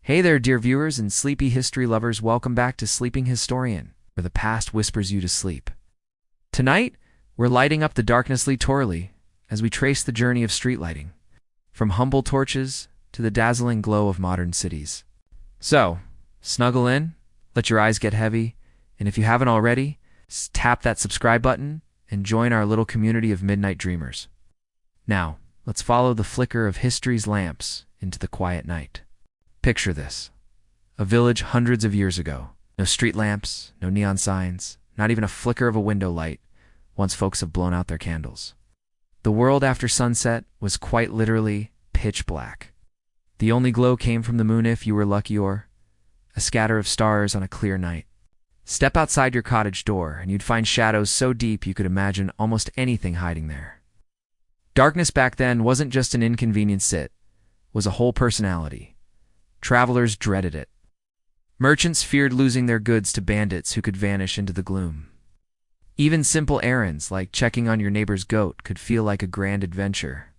Hey there, dear viewers and sleepy history lovers. Welcome back to Sleeping Historian, where the past whispers you to sleep. Tonight, we're lighting up the darkness torely as we trace the journey of street lighting, from humble torches to the dazzling glow of modern cities. So, snuggle in, let your eyes get heavy, and if you haven't already, tap that subscribe button and join our little community of midnight dreamers. Now, let's follow the flicker of history's lamps into the quiet night. Picture this. A village hundreds of years ago. No street lamps, no neon signs, not even a flicker of a window light, once folks have blown out their candles. The world after sunset was quite literally pitch black. The only glow came from the moon if you were lucky, or a scatter of stars on a clear night. Step outside your cottage door and you'd find shadows so deep you could imagine almost anything hiding there. Darkness back then wasn't just an inconvenient sit, it was a whole personality. Travelers dreaded it. Merchants feared losing their goods to bandits who could vanish into the gloom. Even simple errands like checking on your neighbor's goat could feel like a grand adventure.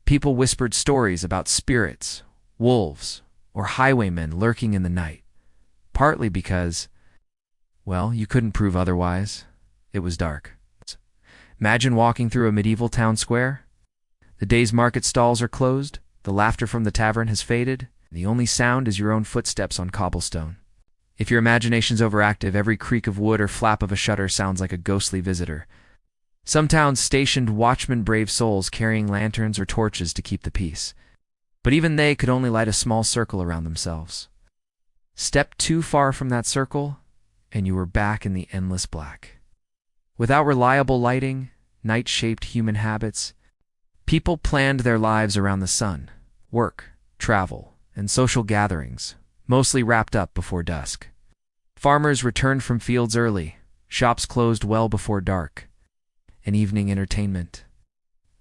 People whispered stories about spirits, wolves, or highwaymen lurking in the night, partly because, well, you couldn't prove otherwise. It was dark. Imagine walking through a medieval town square. The day's market stalls are closed, the laughter from the tavern has faded, the only sound is your own footsteps on cobblestone. If your imagination's overactive, every creak of wood or flap of a shutter sounds like a ghostly visitor. Some towns stationed watchmen, brave souls carrying lanterns or torches to keep the peace. But even they could only light a small circle around themselves. Step too far from that circle, and you were back in the endless black. Without reliable lighting, night-shaped human habits, people planned their lives around the sun, work, travel, and social gatherings, mostly wrapped up before dusk. Farmers returned from fields early, shops closed well before dark, and evening entertainment.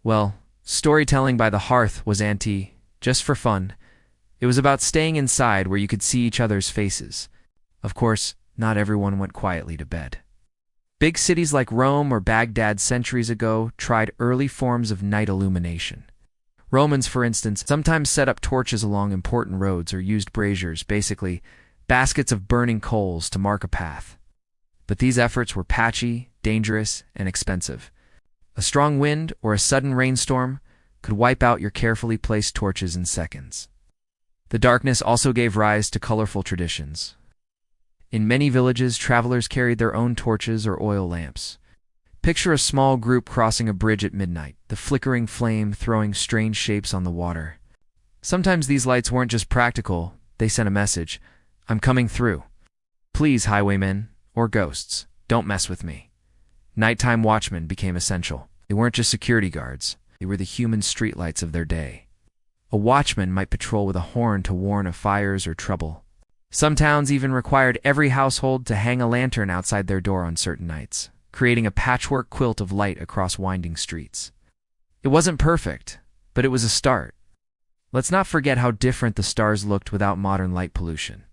Well, storytelling by the hearth was just for fun. It was about staying inside where you could see each other's faces. Of course, not everyone went quietly to bed. Big cities like Rome or Baghdad centuries ago tried early forms of night illumination. Romans, for instance, sometimes set up torches along important roads or used braziers, basically baskets of burning coals to mark a path. But these efforts were patchy, dangerous, and expensive. A strong wind or a sudden rainstorm could wipe out your carefully placed torches in seconds. The darkness also gave rise to colorful traditions. In many villages, travelers carried their own torches or oil lamps. Picture a small group crossing a bridge at midnight, the flickering flame throwing strange shapes on the water. Sometimes these lights weren't just practical, they sent a message. I'm coming through. Please, highwaymen, or ghosts, don't mess with me. Nighttime watchmen became essential. They weren't just security guards, they were the human streetlights of their day. A watchman might patrol with a horn to warn of fires or trouble. Some towns even required every household to hang a lantern outside their door on certain nights, creating a patchwork quilt of light across winding streets. It wasn't perfect, but it was a start. Let's not forget how different the stars looked without modern light pollution.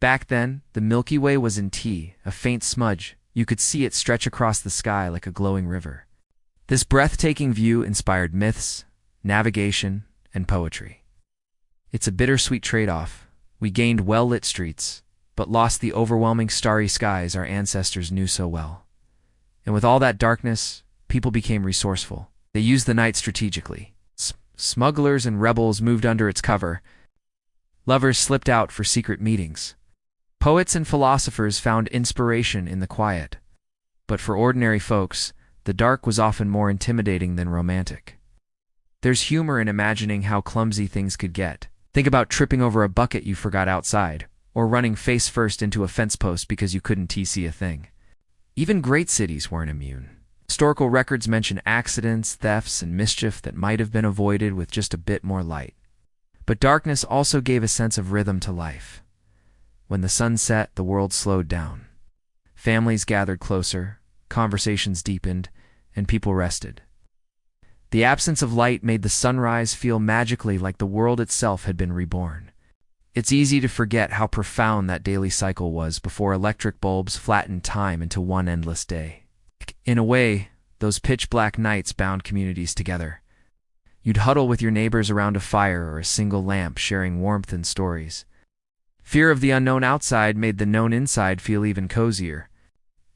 Back then, the Milky Way was in a faint smudge. You could see it stretch across the sky like a glowing river. This breathtaking view inspired myths, navigation, and poetry. It's a bittersweet trade-off. We gained well-lit streets, but lost the overwhelming starry skies our ancestors knew so well. And with all that darkness, people became resourceful. They used the night strategically. Smugglers and rebels moved under its cover. Lovers slipped out for secret meetings. Poets and philosophers found inspiration in the quiet. But for ordinary folks, the dark was often more intimidating than romantic. There's humor in imagining how clumsy things could get. Think about tripping over a bucket you forgot outside, or running face first into a fence post because you couldn't see a thing. Even great cities weren't immune. Historical records mention accidents, thefts, and mischief that might have been avoided with just a bit more light. But darkness also gave a sense of rhythm to life. When the sun set, the world slowed down. Families gathered closer, conversations deepened, and people rested. The absence of light made the sunrise feel magically like the world itself had been reborn. It's easy to forget how profound that daily cycle was before electric bulbs flattened time into one endless day. In a way, those pitch-black nights bound communities together. You'd huddle with your neighbors around a fire or a single lamp, sharing warmth and stories. Fear of the unknown outside made the known inside feel even cozier.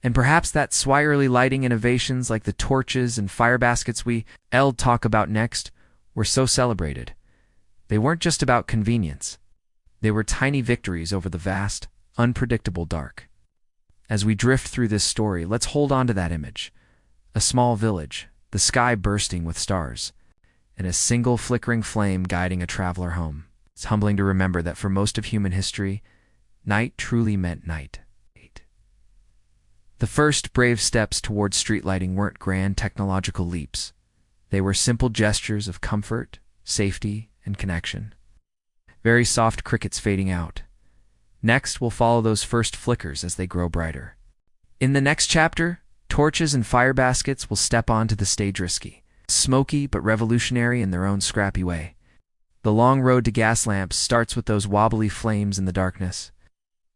And perhaps that's why early lighting innovations like the torches and fire baskets we'll talk about next were so celebrated. They weren't just about convenience. They were tiny victories over the vast, unpredictable dark. As we drift through this story, let's hold on to that image. A small village, the sky bursting with stars, and a single flickering flame guiding a traveler home. It's humbling to remember that for most of human history, night truly meant night. The first brave steps towards street lighting weren't grand technological leaps. They were simple gestures of comfort, safety, and connection. Very soft crickets fading out. Next, we'll follow those first flickers as they grow brighter. In the next chapter, torches and fire baskets will step onto the stage risky, smoky but revolutionary in their own scrappy way. The long road to gas lamps starts with those wobbly flames in the darkness.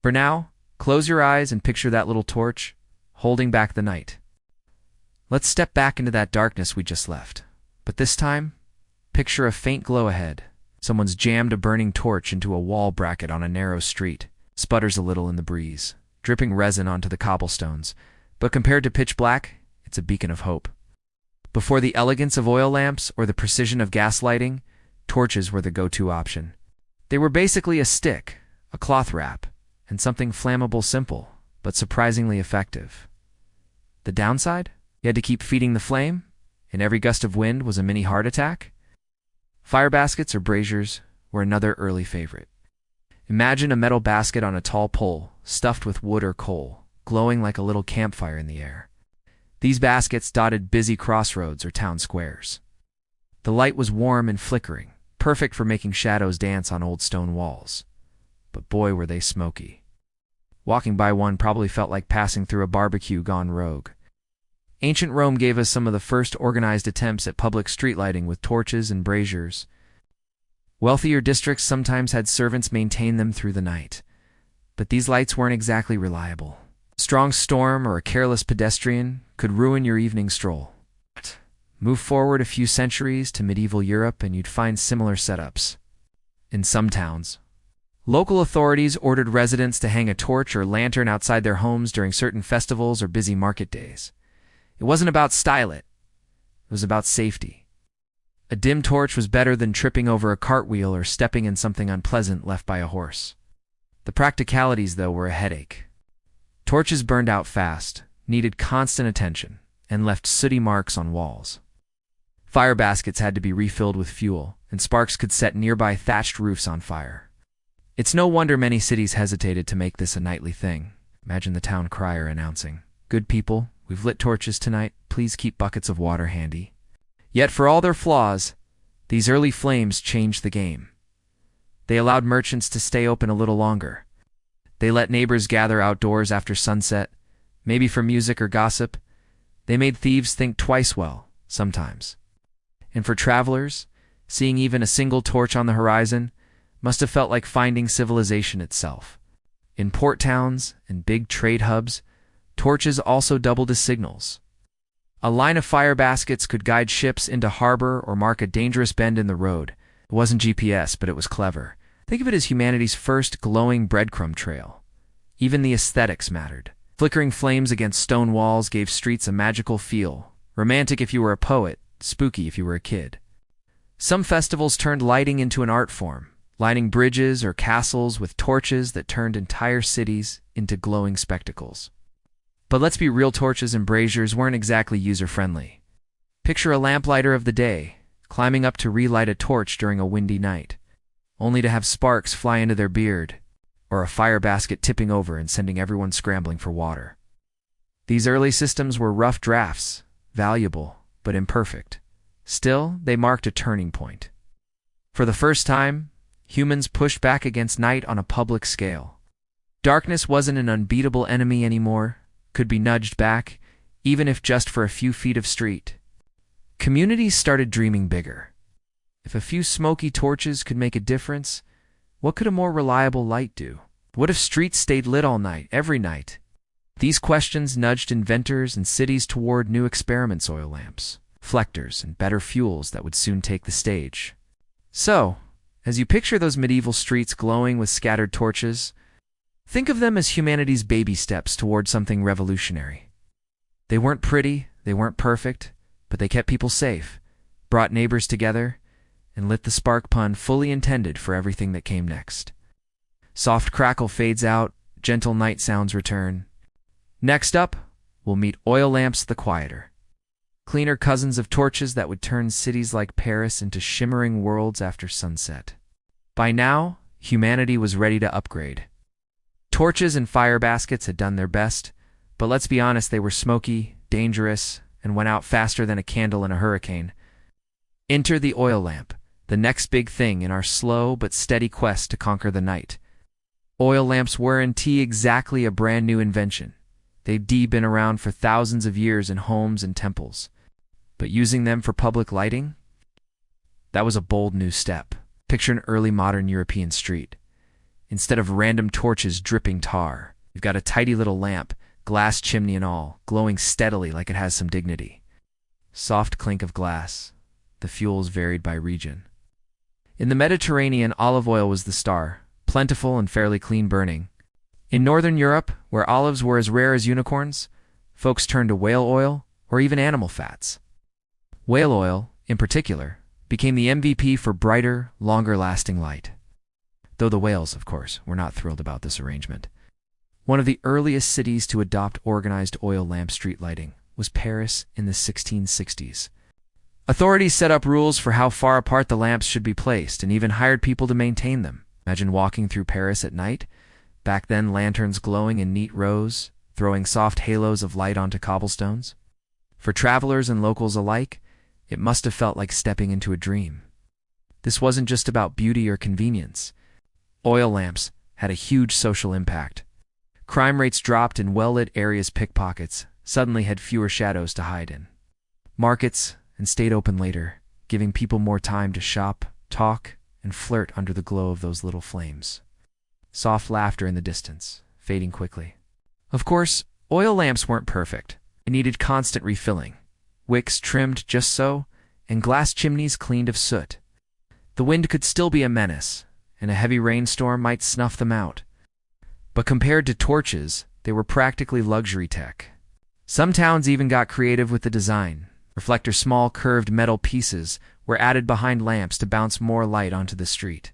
For now, close your eyes and picture that little torch, holding back the night. Let's step back into that darkness we just left. But this time, picture a faint glow ahead. Someone's jammed a burning torch into a wall bracket on a narrow street, sputters a little in the breeze, dripping resin onto the cobblestones. But compared to pitch black, it's a beacon of hope. Before the elegance of oil lamps or the precision of gas lighting, torches were the go-to option. They were basically a stick, a cloth wrap, and something flammable simple, but surprisingly effective. The downside? You had to keep feeding the flame, and every gust of wind was a mini heart attack. Fire baskets or braziers were another early favorite. Imagine a metal basket on a tall pole, stuffed with wood or coal, glowing like a little campfire in the air. These baskets dotted busy crossroads or town squares. The light was warm and flickering, perfect for making shadows dance on old stone walls. But boy, were they smoky. Walking by one probably felt like passing through a barbecue gone rogue. Ancient Rome gave us some of the first organized attempts at public street lighting with torches and braziers. Wealthier districts sometimes had servants maintain them through the night. But these lights weren't exactly reliable. A strong storm or a careless pedestrian could ruin your evening stroll. Move forward a few centuries to medieval Europe and you'd find similar setups. In some towns, local authorities ordered residents to hang a torch or lantern outside their homes during certain festivals or busy market days. It wasn't about style it was about safety. A dim torch was better than tripping over a cartwheel or stepping in something unpleasant left by a horse. The practicalities, though, were a headache. Torches burned out fast, needed constant attention, and left sooty marks on walls. Fire baskets had to be refilled with fuel, and sparks could set nearby thatched roofs on fire. It's no wonder many cities hesitated to make this a nightly thing. Imagine the town crier announcing, "Good people, we've lit torches tonight. Please keep buckets of water handy." Yet for all their flaws, these early flames changed the game. They allowed merchants to stay open a little longer. They let neighbors gather outdoors after sunset, maybe for music or gossip. They made thieves think twice sometimes. And for travelers, seeing even a single torch on the horizon must have felt like finding civilization itself. In port towns and big trade hubs, torches also doubled as signals. A line of fire baskets could guide ships into harbor or mark a dangerous bend in the road. It wasn't GPS, but it was clever. Think of it as humanity's first glowing breadcrumb trail. Even the aesthetics mattered. Flickering flames against stone walls gave streets a magical feel, romantic if you were a poet, spooky if you were a kid. Some festivals turned lighting into an art form, lining bridges or castles with torches that turned entire cities into glowing spectacles. But let's be real, torches and braziers weren't exactly user-friendly. Picture a lamplighter of the day, climbing up to relight a torch during a windy night, only to have sparks fly into their beard, or a fire basket tipping over and sending everyone scrambling for water. These early systems were rough drafts, valuable, but imperfect. Still, they marked a turning point. For the first time, humans pushed back against night on a public scale. Darkness wasn't an unbeatable enemy anymore, could be nudged back, even if just for a few feet of street. Communities started dreaming bigger. If a few smoky torches could make a difference, what could a more reliable light do? What if streets stayed lit all night, every night? These questions nudged inventors and cities toward new experiments: oil lamps, reflectors, and better fuels that would soon take the stage. So, As you picture those medieval streets glowing with scattered torches, think of them as humanity's baby steps toward something revolutionary. They weren't pretty, they weren't perfect, but they kept people safe, brought neighbors together, and lit the spark pun fully intended for everything that came next. Soft crackle fades out, gentle night sounds return. Next up, we'll meet oil lamps the quieter. Cleaner cousins of torches that would turn cities like Paris into shimmering worlds after sunset. By now, humanity was ready to upgrade. Torches and fire baskets had done their best, but let's be honest, they were smoky, dangerous, and went out faster than a candle in a hurricane. Enter the oil lamp, the next big thing in our slow but steady quest to conquer the night. Oil lamps weren't exactly a brand new invention. They'd been around for thousands of years in homes and temples. But using them for public lighting? That was a bold new step. Picture an early modern European street. Instead of random torches dripping tar, you've got a tidy little lamp, glass chimney and all, glowing steadily like it has some dignity. Soft clink of glass. The fuels varied by region. In the Mediterranean, olive oil was the star, plentiful and fairly clean burning. In Northern Europe, where olives were as rare as unicorns, folks turned to whale oil or even animal fats. Whale oil, in particular, became the MVP for brighter, longer-lasting light. Though the whales, of course, were not thrilled about this arrangement. One of the earliest cities to adopt organized oil lamp street lighting was Paris in the 1660s. Authorities set up rules for how far apart the lamps should be placed and even hired people to maintain them. Imagine walking through Paris at night. Back then, lanterns glowing in neat rows, throwing soft halos of light onto cobblestones. For travelers and locals alike, it must have felt like stepping into a dream. This wasn't just about beauty or convenience. Oil lamps had a huge social impact. Crime rates dropped and well-lit areas pickpockets suddenly had fewer shadows to hide in. Markets and stayed open later, giving people more time to shop, talk, and flirt under the glow of those little flames. Soft laughter in the distance, fading quickly. Of course, oil lamps weren't perfect. They needed constant refilling. Wicks trimmed just so, and glass chimneys cleaned of soot. The wind could still be a menace, and a heavy rainstorm might snuff them out. But compared to torches, they were practically luxury tech. Some towns even got creative with the design. Small curved metal pieces were added behind lamps to bounce more light onto the street.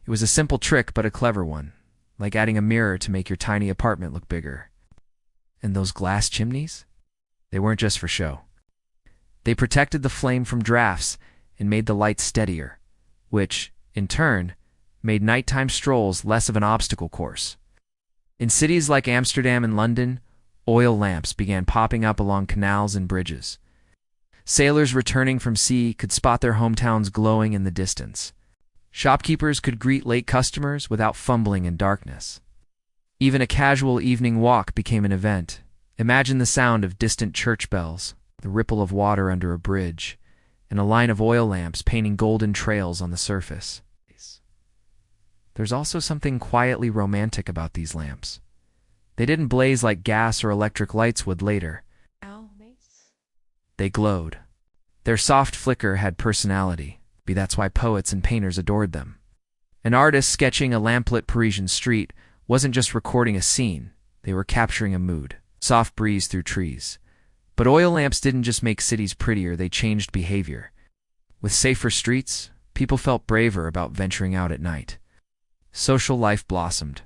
It was a simple trick, but a clever one, like adding a mirror to make your tiny apartment look bigger. And those glass chimneys? They weren't just for show. They protected the flame from drafts and made the light steadier, which, in turn, made nighttime strolls less of an obstacle course. In cities like Amsterdam and London, oil lamps began popping up along canals and bridges. Sailors returning from sea could spot their hometowns glowing in the distance. Shopkeepers could greet late customers without fumbling in darkness. Even a casual evening walk became an event. Imagine the sound of distant church bells, the ripple of water under a bridge, and a line of oil lamps painting golden trails on the surface. There's also something quietly romantic about these lamps. They didn't blaze like gas or electric lights would later. They glowed. Their soft flicker had personality. Maybe that's why poets and painters adored them. An artist sketching a lamplit Parisian street wasn't just recording a scene, they were capturing a mood. Soft breeze through trees. But oil lamps didn't just make cities prettier, they changed behavior. With safer streets, people felt braver about venturing out at night. Social life blossomed.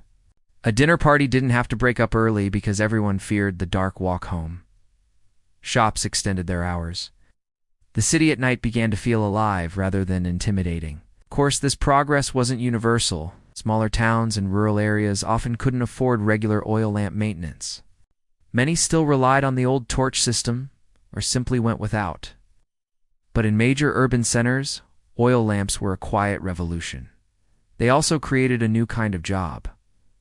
A dinner party didn't have to break up early because everyone feared the dark walk home. Shops extended their hours. The city at night began to feel alive rather than intimidating. Of course, this progress wasn't universal. Smaller towns and rural areas often couldn't afford regular oil lamp maintenance. Many still relied on the old torch system or simply went without. But in major urban centers, oil lamps were a quiet revolution. They also created a new kind of job,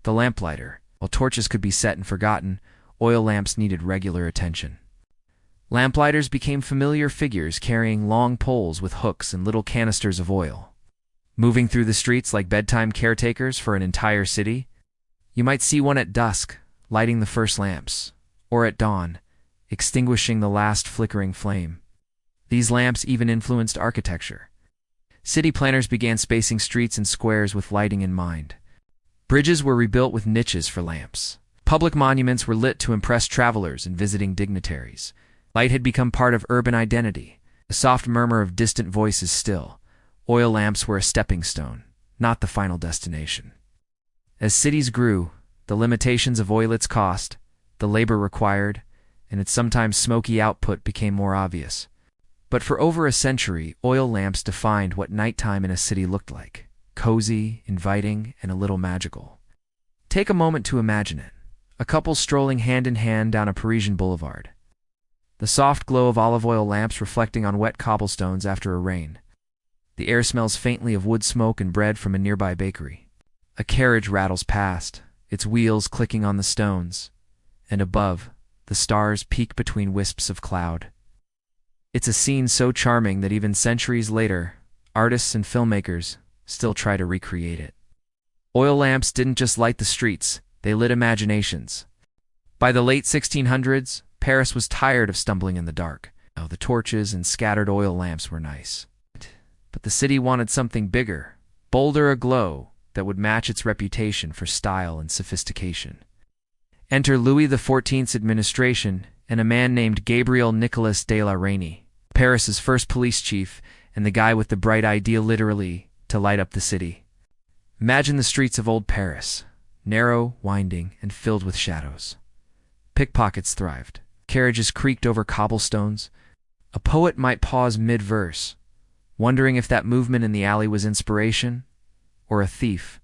the lamplighter. While torches could be set and forgotten, oil lamps needed regular attention. Lamplighters became familiar figures carrying long poles with hooks and little canisters of oil. Moving through the streets like bedtime caretakers for an entire city, you might see one at dusk, lighting the first lamps, or at dawn, extinguishing the last flickering flame. These lamps even influenced architecture. City planners began spacing streets and squares with lighting in mind. Bridges were rebuilt with niches for lamps. Public monuments were lit to impress travelers and visiting dignitaries. Light had become part of urban identity, a soft murmur of distant voices still. Oil lamps were a stepping stone, not the final destination. As cities grew, the limitations of oil's cost, the labor required, and its sometimes smoky output became more obvious. But for over a century, oil lamps defined what nighttime in a city looked like: cozy, inviting, and a little magical. Take a moment to imagine it. A couple strolling hand in hand down a Parisian boulevard. The soft glow of olive oil lamps reflecting on wet cobblestones after a rain. The air smells faintly of wood smoke and bread from a nearby bakery. A carriage rattles past, its wheels clicking on the stones, and above, the stars peek between wisps of cloud. It's a scene so charming that even centuries later, artists and filmmakers still try to recreate it. Oil lamps didn't just light the streets, they lit imaginations. By the late 1600s, Paris was tired of stumbling in the dark. Oh, the torches and scattered oil lamps were nice. But the city wanted something bigger, bolder aglow, that would match its reputation for style and sophistication. Enter Louis XIV's administration and a man named Gabriel Nicolas de la Reynie, Paris's first police chief and the guy with the bright idea literally to light up the city. Imagine the streets of old Paris, narrow, winding, and filled with shadows. Pickpockets thrived. Carriages creaked over cobblestones. A poet might pause mid-verse, wondering if that movement in the alley was inspiration or a thief.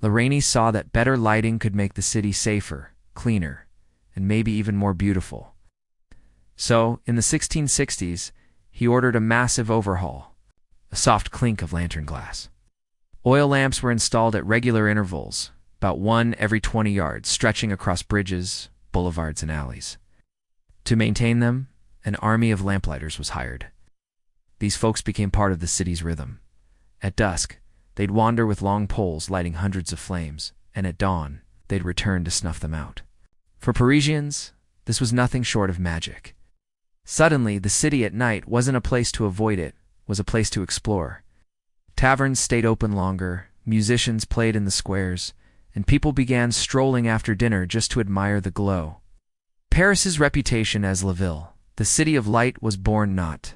Lorraine saw that better lighting could make the city safer, cleaner, and maybe even more beautiful. So, in the 1660s, he ordered a massive overhaul, a soft clink of lantern glass. Oil lamps were installed at regular intervals, about one every 20 yards, stretching across bridges, boulevards, and alleys. To maintain them, an army of lamplighters was hired. These folks became part of the city's rhythm. At dusk, they'd wander with long poles lighting hundreds of flames, and at dawn, they'd return to snuff them out. For Parisians, this was nothing short of magic. Suddenly, the city at night wasn't a place to avoid, it was a place to explore. Taverns stayed open longer, musicians played in the squares, and people began strolling after dinner just to admire the glow. Paris's reputation as La Ville, the city of light, was born not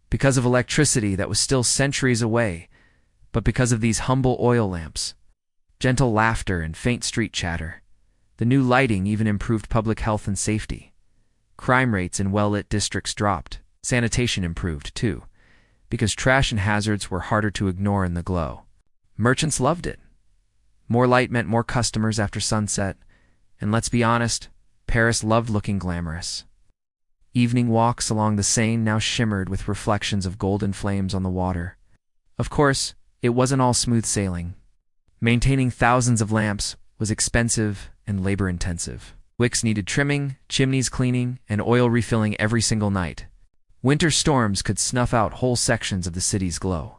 because of electricity that was still centuries away, but because of these humble oil lamps. Gentle laughter and faint street chatter. The new lighting even improved public health and safety. Crime rates in well-lit districts dropped. Sanitation improved, too, because trash and hazards were harder to ignore in the glow. Merchants loved it. More light meant more customers after sunset, and let's be honest, Paris loved looking glamorous. Evening walks along the Seine now shimmered with reflections of golden flames on the water. Of course, it wasn't all smooth sailing. Maintaining thousands of lamps was expensive and labor-intensive. Wicks needed trimming, chimneys cleaning, and oil refilling every single night. Winter storms could snuff out whole sections of the city's glow.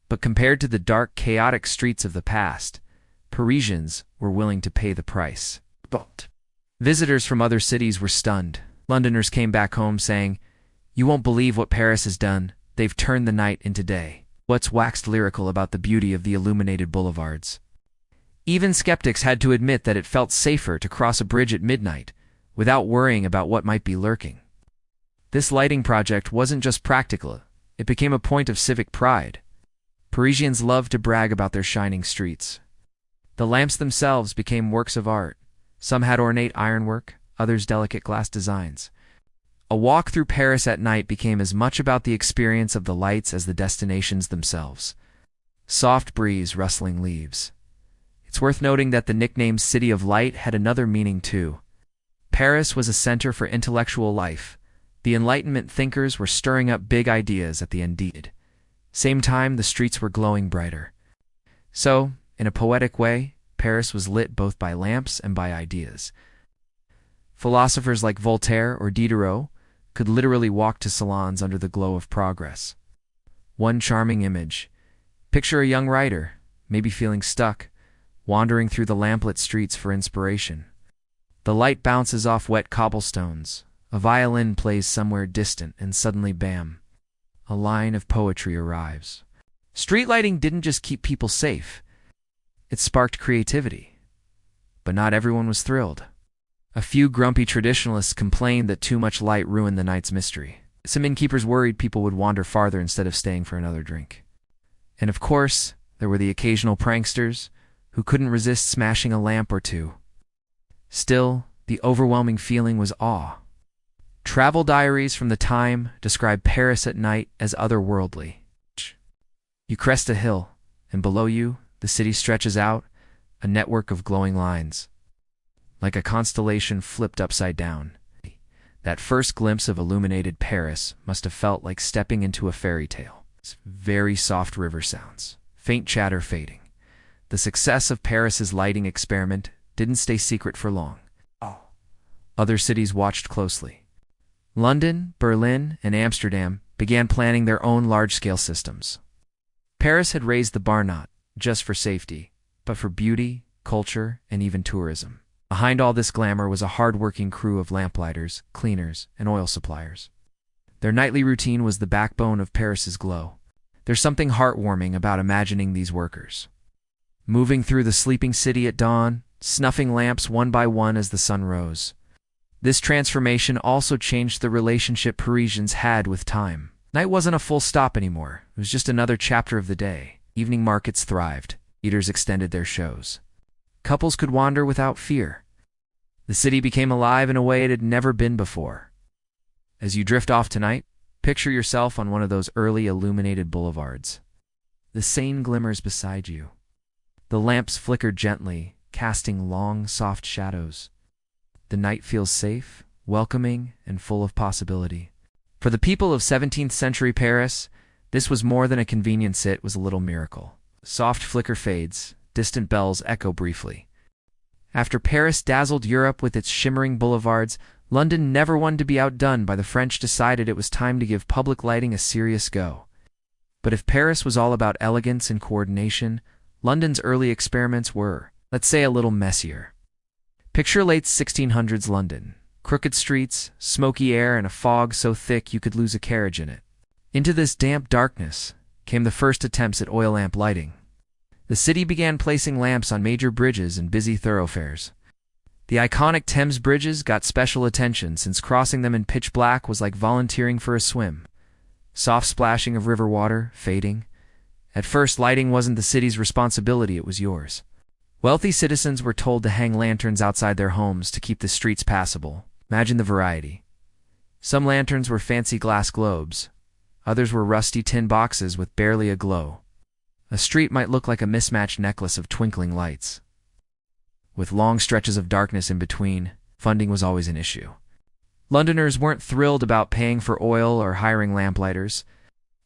But compared to the dark, chaotic streets of the past, Parisians were willing to pay the price. But visitors from other cities were stunned. Londoners came back home saying, "You won't believe what Paris has done. They've turned the night into day." What's waxed lyrical about the beauty of the illuminated boulevards. Even skeptics had to admit that it felt safer to cross a bridge at midnight, without worrying about what might be lurking. This lighting project wasn't just practical, it became a point of civic pride. Parisians loved to brag about their shining streets. The lamps themselves became works of art. Some had ornate ironwork, others delicate glass designs. A walk through Paris at night became as much about the experience of the lights as the destinations themselves. Soft breeze, rustling leaves. It's worth noting that the nickname City of Light had another meaning too. Paris was a center for intellectual life. The Enlightenment thinkers were stirring up big ideas at the Indeed. Same time, the streets were glowing brighter. So, in a poetic way, Paris was lit both by lamps and by ideas. Philosophers like Voltaire or Diderot could literally walk to salons under the glow of progress. One charming image. Picture a young writer, maybe feeling stuck, wandering through the lamplit streets for inspiration. The light bounces off wet cobblestones. A violin plays somewhere distant, and suddenly, bam, a line of poetry arrives. Street lighting didn't just keep people safe, it sparked creativity. But not everyone was thrilled. A few grumpy traditionalists complained that too much light ruined the night's mystery. Some innkeepers worried people would wander farther instead of staying for another drink. And of course, there were the occasional pranksters who couldn't resist smashing a lamp or two. Still, the overwhelming feeling was awe. Travel diaries from the time describe Paris at night as otherworldly. You crest a hill, and below you, the city stretches out, a network of glowing lines. Like a constellation flipped upside down. That first glimpse of illuminated Paris must have felt like stepping into a fairy tale. Very soft river sounds, faint chatter fading. The success of Paris's lighting experiment didn't stay secret for long. Other cities watched closely. London, Berlin, and Amsterdam began planning their own large-scale systems. Paris had raised the bar not just for safety, but for beauty, culture, and even tourism. Behind all this glamour was a hard-working crew of lamplighters, cleaners, and oil suppliers. Their nightly routine was the backbone of Paris's glow. There's something heartwarming about imagining these workers moving through the sleeping city at dawn, snuffing lamps one by one as the sun rose. This transformation also changed the relationship Parisians had with time. Night wasn't a full stop anymore. It was just another chapter of the day. Evening markets thrived. Eaters extended their shows. Couples could wander without fear. The city became alive in a way it had never been before. As you drift off tonight, picture yourself on one of those early illuminated boulevards. The Seine glimmers beside you. The lamps flicker gently, casting long, soft shadows. The night feels safe, welcoming, and full of possibility. For the people of 17th century Paris, this was more than a convenience, it was a little miracle. Soft flicker fades, distant bells echo briefly. After Paris dazzled Europe with its shimmering boulevards, London, never one to be outdone by the French, decided it was time to give public lighting a serious go. But if Paris was all about elegance and coordination, London's early experiments were, let's say, a little messier. Picture late 1600s London. Crooked streets, smoky air, and a fog so thick you could lose a carriage in it. Into this damp darkness came the first attempts at oil lamp lighting. The city began placing lamps on major bridges and busy thoroughfares. The iconic Thames bridges got special attention since crossing them in pitch black was like volunteering for a swim. Soft splashing of river water, fading. At first, lighting wasn't the city's responsibility, it was yours. Wealthy citizens were told to hang lanterns outside their homes to keep the streets passable. Imagine the variety. Some lanterns were fancy glass globes. Others were rusty tin boxes with barely a glow. A street might look like a mismatched necklace of twinkling lights. With long stretches of darkness in between, funding was always an issue. Londoners weren't thrilled about paying for oil or hiring lamplighters.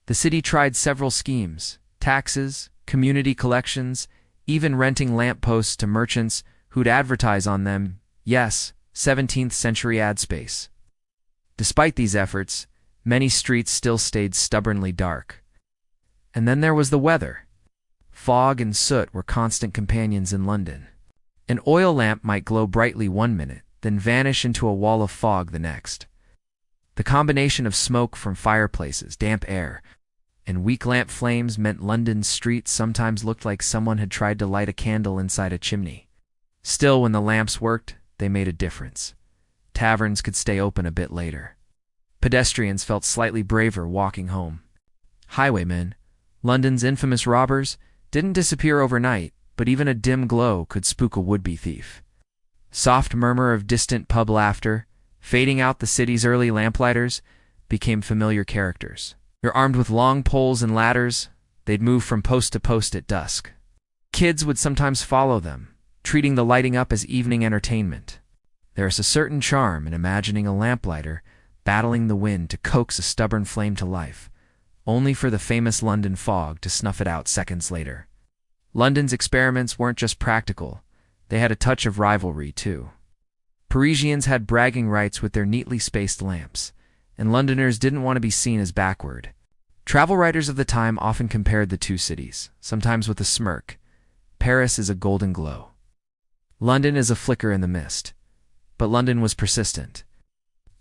The city tried several schemes: taxes, community collections, even renting lampposts to merchants who'd advertise on them. Yes, 17th century ad space. Despite these efforts, many streets still stayed stubbornly dark. And then there was the weather. Fog and soot were constant companions in London. An oil lamp might glow brightly one minute, then vanish into a wall of fog the next. The combination of smoke from fireplaces, damp air, and weak lamp flames meant London's streets sometimes looked like someone had tried to light a candle inside a chimney. Still, when the lamps worked, they made a difference. Taverns could stay open a bit later. Pedestrians felt slightly braver walking home. Highwaymen, London's infamous robbers, didn't disappear overnight, but even a dim glow could spook a would-be thief. Soft murmur of distant pub laughter, fading out the city's early lamplighters, became familiar characters. They're armed with long poles and ladders. They'd move from post to post at dusk. Kids would sometimes follow them, treating the lighting up as evening entertainment. There's a certain charm in imagining a lamplighter battling the wind to coax a stubborn flame to life, only for the famous London fog to snuff it out seconds later. London's experiments weren't just practical, they had a touch of rivalry too. Parisians had bragging rights with their neatly spaced lamps, and Londoners didn't want to be seen as backward. Travel writers of the time often compared the two cities, sometimes with a smirk. Paris is a golden glow. London is a flicker in the mist. But London was persistent.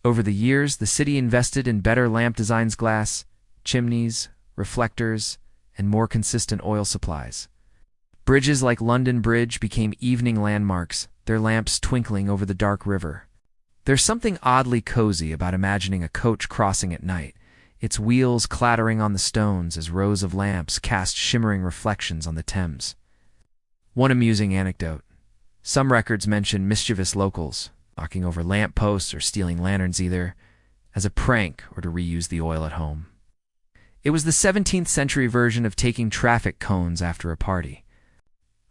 Over the years, the city invested in better lamp designs, glass, chimneys, reflectors, and more consistent oil supplies. Bridges like London Bridge became evening landmarks, their lamps twinkling over the dark river. There's something oddly cozy about imagining a coach crossing at night, its wheels clattering on the stones as rows of lamps cast shimmering reflections on the Thames. One amusing anecdote. Some records mention mischievous locals, knocking over lamp posts or stealing lanterns either as a prank or to reuse the oil at home. It was the 17th century version of taking traffic cones after a party.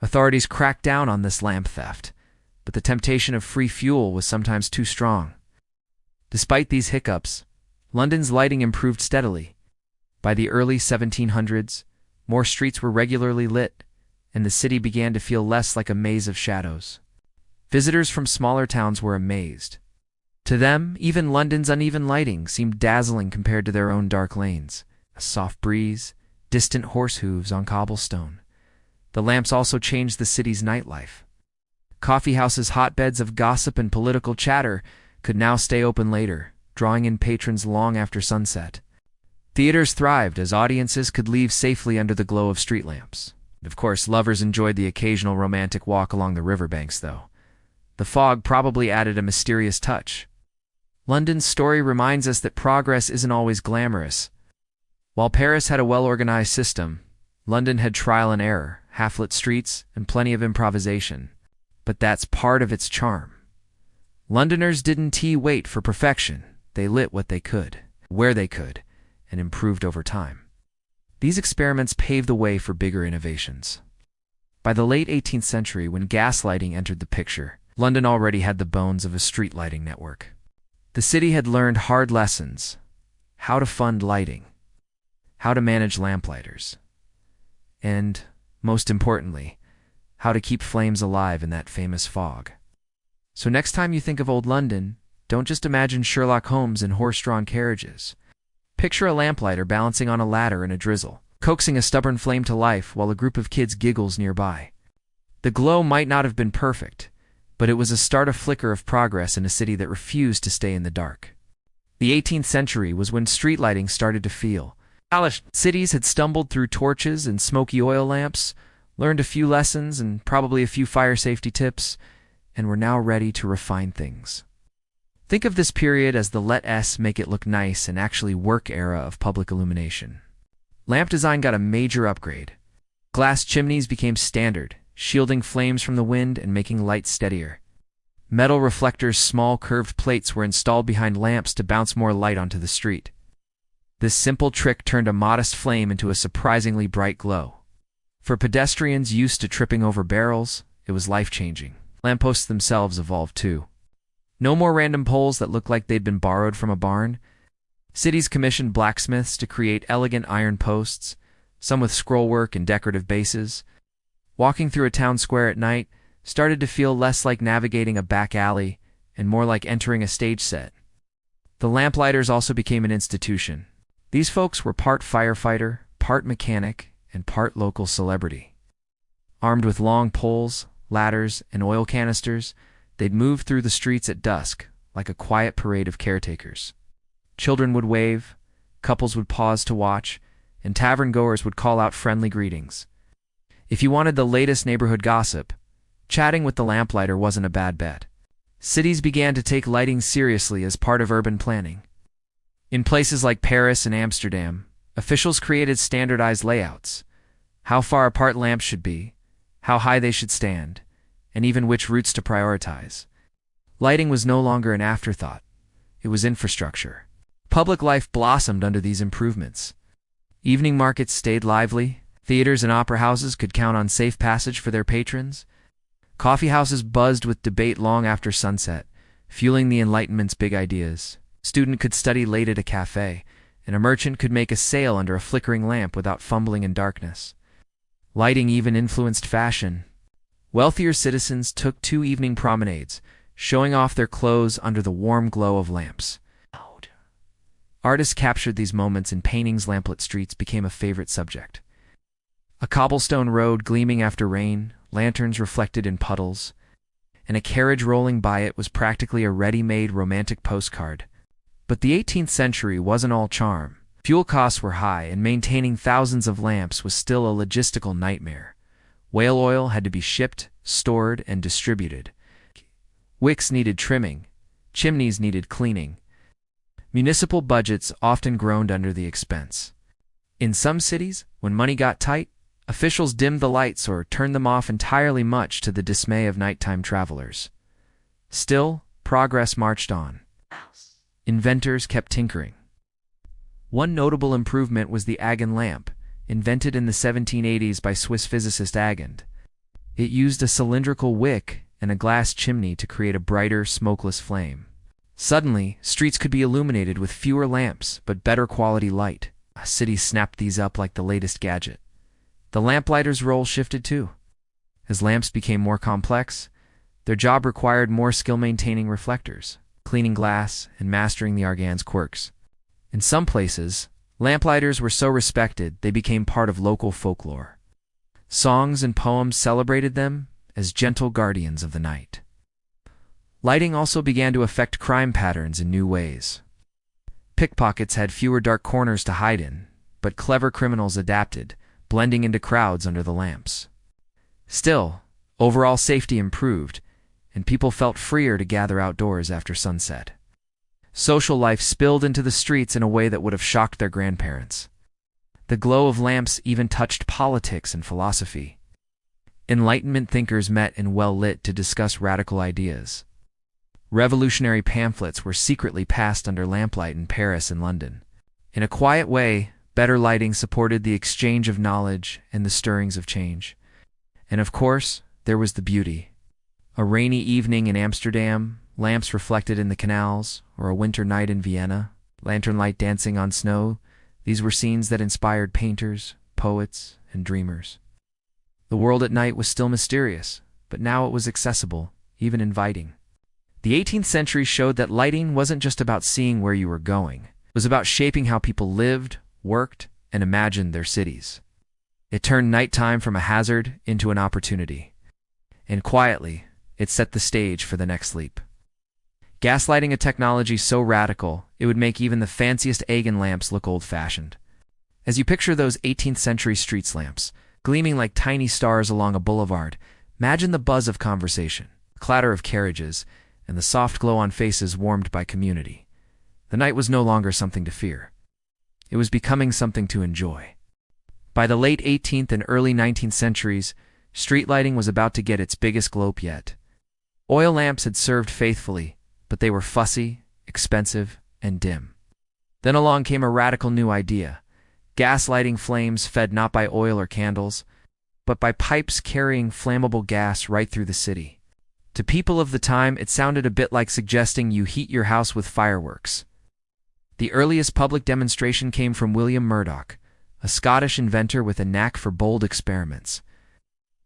Authorities cracked down on this lamp theft, but the temptation of free fuel was sometimes too strong. Despite these hiccups, London's lighting improved steadily. By the early 1700s, more streets were regularly lit, and the city began to feel less like a maze of shadows. Visitors from smaller towns were amazed. To them, even London's uneven lighting seemed dazzling compared to their own dark lanes. A soft breeze, distant horse hooves on cobblestone. The lamps also changed the city's nightlife. Coffee houses' hotbeds of gossip and political chatter could now stay open later, drawing in patrons long after sunset. Theaters thrived as audiences could leave safely under the glow of street lamps. Of course, lovers enjoyed the occasional romantic walk along the riverbanks, though. The fog probably added a mysterious touch. London's story reminds us that progress isn't always glamorous. While Paris had a well-organized system, London had trial and error, half-lit streets, and plenty of improvisation. But that's part of its charm. Londoners didn't wait for perfection. They lit what they could, where they could, and improved over time. These experiments paved the way for bigger innovations. By the late 18th century, when gaslighting entered the picture, London already had the bones of a street lighting network. The city had learned hard lessons: how to fund lighting, how to manage lamplighters, and, most importantly, how to keep flames alive in that famous fog. So next time you think of old London, don't just imagine Sherlock Holmes in horse-drawn carriages. Picture a lamplighter balancing on a ladder in a drizzle, coaxing a stubborn flame to life while a group of kids giggles nearby. The glow might not have been perfect, but it was a start, a flicker of progress in a city that refused to stay in the dark. The 18th century was when street lighting started to feel. Cities had stumbled through torches and smoky oil lamps, learned a few lessons and probably a few fire safety tips, and were now ready to refine things. Think of this period as the let-s make it look nice and actually work era of public illumination. Lamp design got a major upgrade. Glass chimneys became standard, shielding flames from the wind and making light steadier. Metal reflectors' small curved plates were installed behind lamps to bounce more light onto the street. This simple trick turned a modest flame into a surprisingly bright glow. For pedestrians used to tripping over barrels, it was life-changing. Lampposts themselves evolved too. No more random poles that looked like they'd been borrowed from a barn. Cities commissioned blacksmiths to create elegant iron posts, some with scrollwork and decorative bases. Walking through a town square at night started to feel less like navigating a back alley and more like entering a stage set. The lamplighters also became an institution. These folks were part firefighter, part mechanic, and part local celebrity. Armed with long poles, ladders, and oil canisters, they'd move through the streets at dusk, like a quiet parade of caretakers. Children would wave, couples would pause to watch, and tavern-goers would call out friendly greetings. If you wanted the latest neighborhood gossip, chatting with the lamplighter wasn't a bad bet. Cities began to take lighting seriously as part of urban planning. In places like Paris and Amsterdam, officials created standardized layouts: how far apart lamps should be, how high they should stand, and even which routes to prioritize. Lighting was no longer an afterthought. It was infrastructure. Public life blossomed under these improvements. Evening markets stayed lively. Theaters and opera houses could count on safe passage for their patrons. Coffee houses buzzed with debate long after sunset, fueling the Enlightenment's big ideas. A student could study late at a cafe, and a merchant could make a sale under a flickering lamp without fumbling in darkness. Lighting even influenced fashion. Wealthier citizens took 2 evening promenades, showing off their clothes under the warm glow of lamps. Artists captured these moments in paintings. Lamplit streets became a favorite subject. A cobblestone road gleaming after rain, lanterns reflected in puddles, and a carriage rolling by it was practically a ready-made romantic postcard. But the 18th century wasn't all charm. Fuel costs were high, and maintaining thousands of lamps was still a logistical nightmare. Whale oil had to be shipped, stored, and distributed. Wicks needed trimming. Chimneys needed cleaning. Municipal budgets often groaned under the expense. In some cities, when money got tight, officials dimmed the lights or turned them off entirely, much to the dismay of nighttime travelers. Still, progress marched on. Inventors kept tinkering. One notable improvement was the Agin lamp, invented in the 1780s by Swiss physicist Agin. It used a cylindrical wick and a glass chimney to create a brighter, smokeless flame. Suddenly, streets could be illuminated with fewer lamps but better quality light. Cities snapped these up like the latest gadget. The lamplighter's role shifted too. As lamps became more complex, their job required more skill maintaining reflectors, cleaning glass, and mastering the argan's quirks. In some places, lamplighters were so respected they became part of local folklore. Songs and poems celebrated them as gentle guardians of the night. Lighting also began to affect crime patterns in new ways. Pickpockets had fewer dark corners to hide in, but clever criminals adapted, blending into crowds under the lamps. Still, overall safety improved, and people felt freer to gather outdoors after sunset. Social life spilled into the streets in a way that would have shocked their grandparents. The glow of lamps even touched politics and philosophy. Enlightenment thinkers met in well-lit to discuss radical ideas. Revolutionary pamphlets were secretly passed under lamplight in Paris and London. In a quiet way, better lighting supported the exchange of knowledge and the stirrings of change. And of course, there was the beauty. A rainy evening in Amsterdam, lamps reflected in the canals, or a winter night in Vienna, lantern light dancing on snow. These were scenes that inspired painters, poets, and dreamers. The world at night was still mysterious, but now it was accessible, even inviting. The 18th century showed that lighting wasn't just about seeing where you were going. It was about shaping how people lived, worked, and imagined their cities. It turned nighttime from a hazard into an opportunity. And quietly, it set the stage for the next leap. Gaslighting, a technology so radical, it would make even the fanciest Agin lamps look old-fashioned. As you picture those 18th century street lamps, gleaming like tiny stars along a boulevard, imagine the buzz of conversation, the clatter of carriages, and the soft glow on faces warmed by community. The night was no longer something to fear. It was becoming something to enjoy. By the late 18th and early 19th centuries, street lighting was about to get its biggest glow yet. Oil lamps had served faithfully, but they were fussy, expensive, and dim. Then along came a radical new idea. Gas lighting, flames fed not by oil or candles, but by pipes carrying flammable gas right through the city. To people of the time, it sounded a bit like suggesting you heat your house with fireworks. The earliest public demonstration came from William Murdoch, a Scottish inventor with a knack for bold experiments.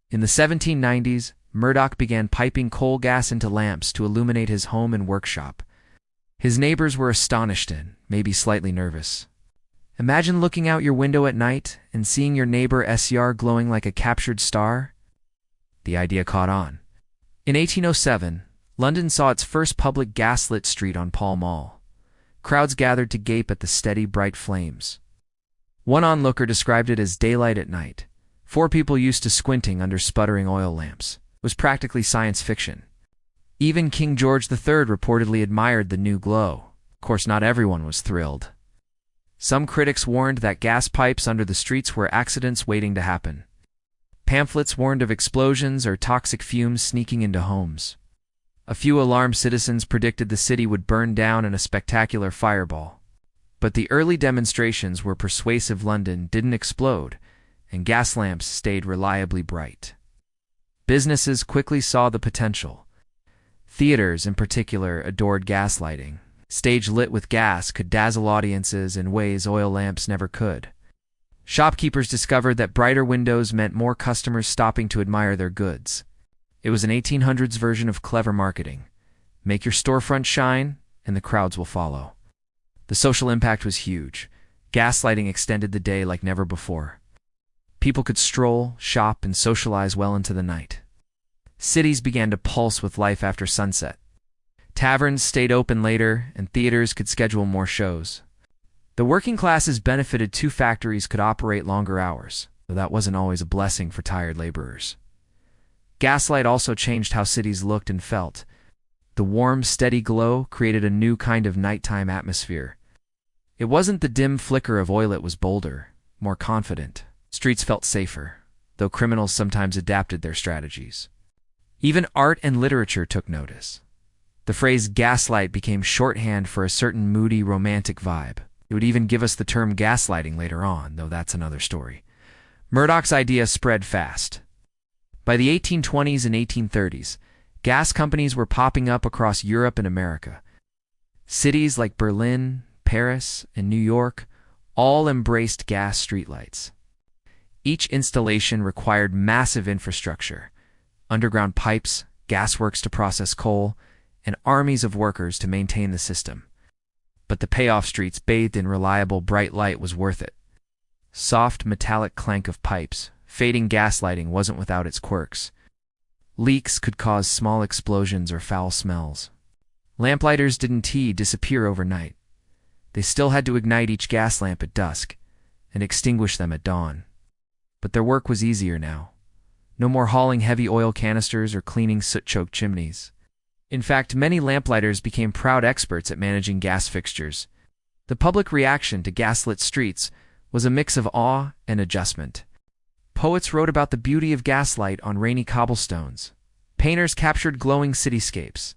In the 1790s, Murdoch began piping coal gas into lamps to illuminate his home and workshop. His neighbors were astonished and maybe slightly nervous. Imagine looking out your window at night and seeing your neighbor SR glowing like a captured star. The idea caught on. In 1807, London saw its first public gaslit street on Pall Mall. Crowds gathered to gape at the steady, bright flames. One onlooker described it as daylight at night. 4 people used to squinting under sputtering oil lamps. It was practically science fiction. Even King George III reportedly admired the new glow. Of course, not everyone was thrilled. Some critics warned that gas pipes under the streets were accidents waiting to happen. Pamphlets warned of explosions or toxic fumes sneaking into homes. A few alarmed citizens predicted the city would burn down in a spectacular fireball. But the early demonstrations were persuasive. London didn't explode, and gas lamps stayed reliably bright. Businesses quickly saw the potential. Theaters, in particular, adored gaslighting. Stage lit with gas could dazzle audiences in ways oil lamps never could. Shopkeepers discovered that brighter windows meant more customers stopping to admire their goods. It was an 1800s version of clever marketing. Make your storefront shine, and the crowds will follow. The social impact was huge. Gaslighting extended the day like never before. People could stroll, shop, and socialize well into the night. Cities began to pulse with life after sunset. Taverns stayed open later, and theaters could schedule more shows. The working classes benefited too. Factories could operate longer hours, though that wasn't always a blessing for tired laborers. Gaslight also changed how cities looked and felt. The warm, steady glow created a new kind of nighttime atmosphere. It wasn't the dim flicker of oil, it was bolder, more confident. Streets felt safer, though criminals sometimes adapted their strategies. Even art and literature took notice. The phrase gaslight became shorthand for a certain moody, romantic vibe. It would even give us the term gaslighting later on, though that's another story. Murdoch's idea spread fast. By the 1820s and 1830s, gas companies were popping up across Europe and America. Cities like Berlin, Paris, and New York all embraced gas streetlights. Each installation required massive infrastructure, underground pipes, gasworks to process coal, and armies of workers to maintain the system. But the payoff, streets bathed in reliable bright light, was worth it. Soft metallic clank of pipes, fading gas lighting wasn't without its quirks. Leaks could cause small explosions or foul smells. Lamplighters didn't disappear overnight. They still had to ignite each gas lamp at dusk and extinguish them at dawn. But their work was easier now. No more hauling heavy oil canisters or cleaning soot-choked chimneys. In fact, many lamplighters became proud experts at managing gas fixtures. The public reaction to gaslit streets was a mix of awe and adjustment. Poets wrote about the beauty of gaslight on rainy cobblestones. Painters captured glowing cityscapes.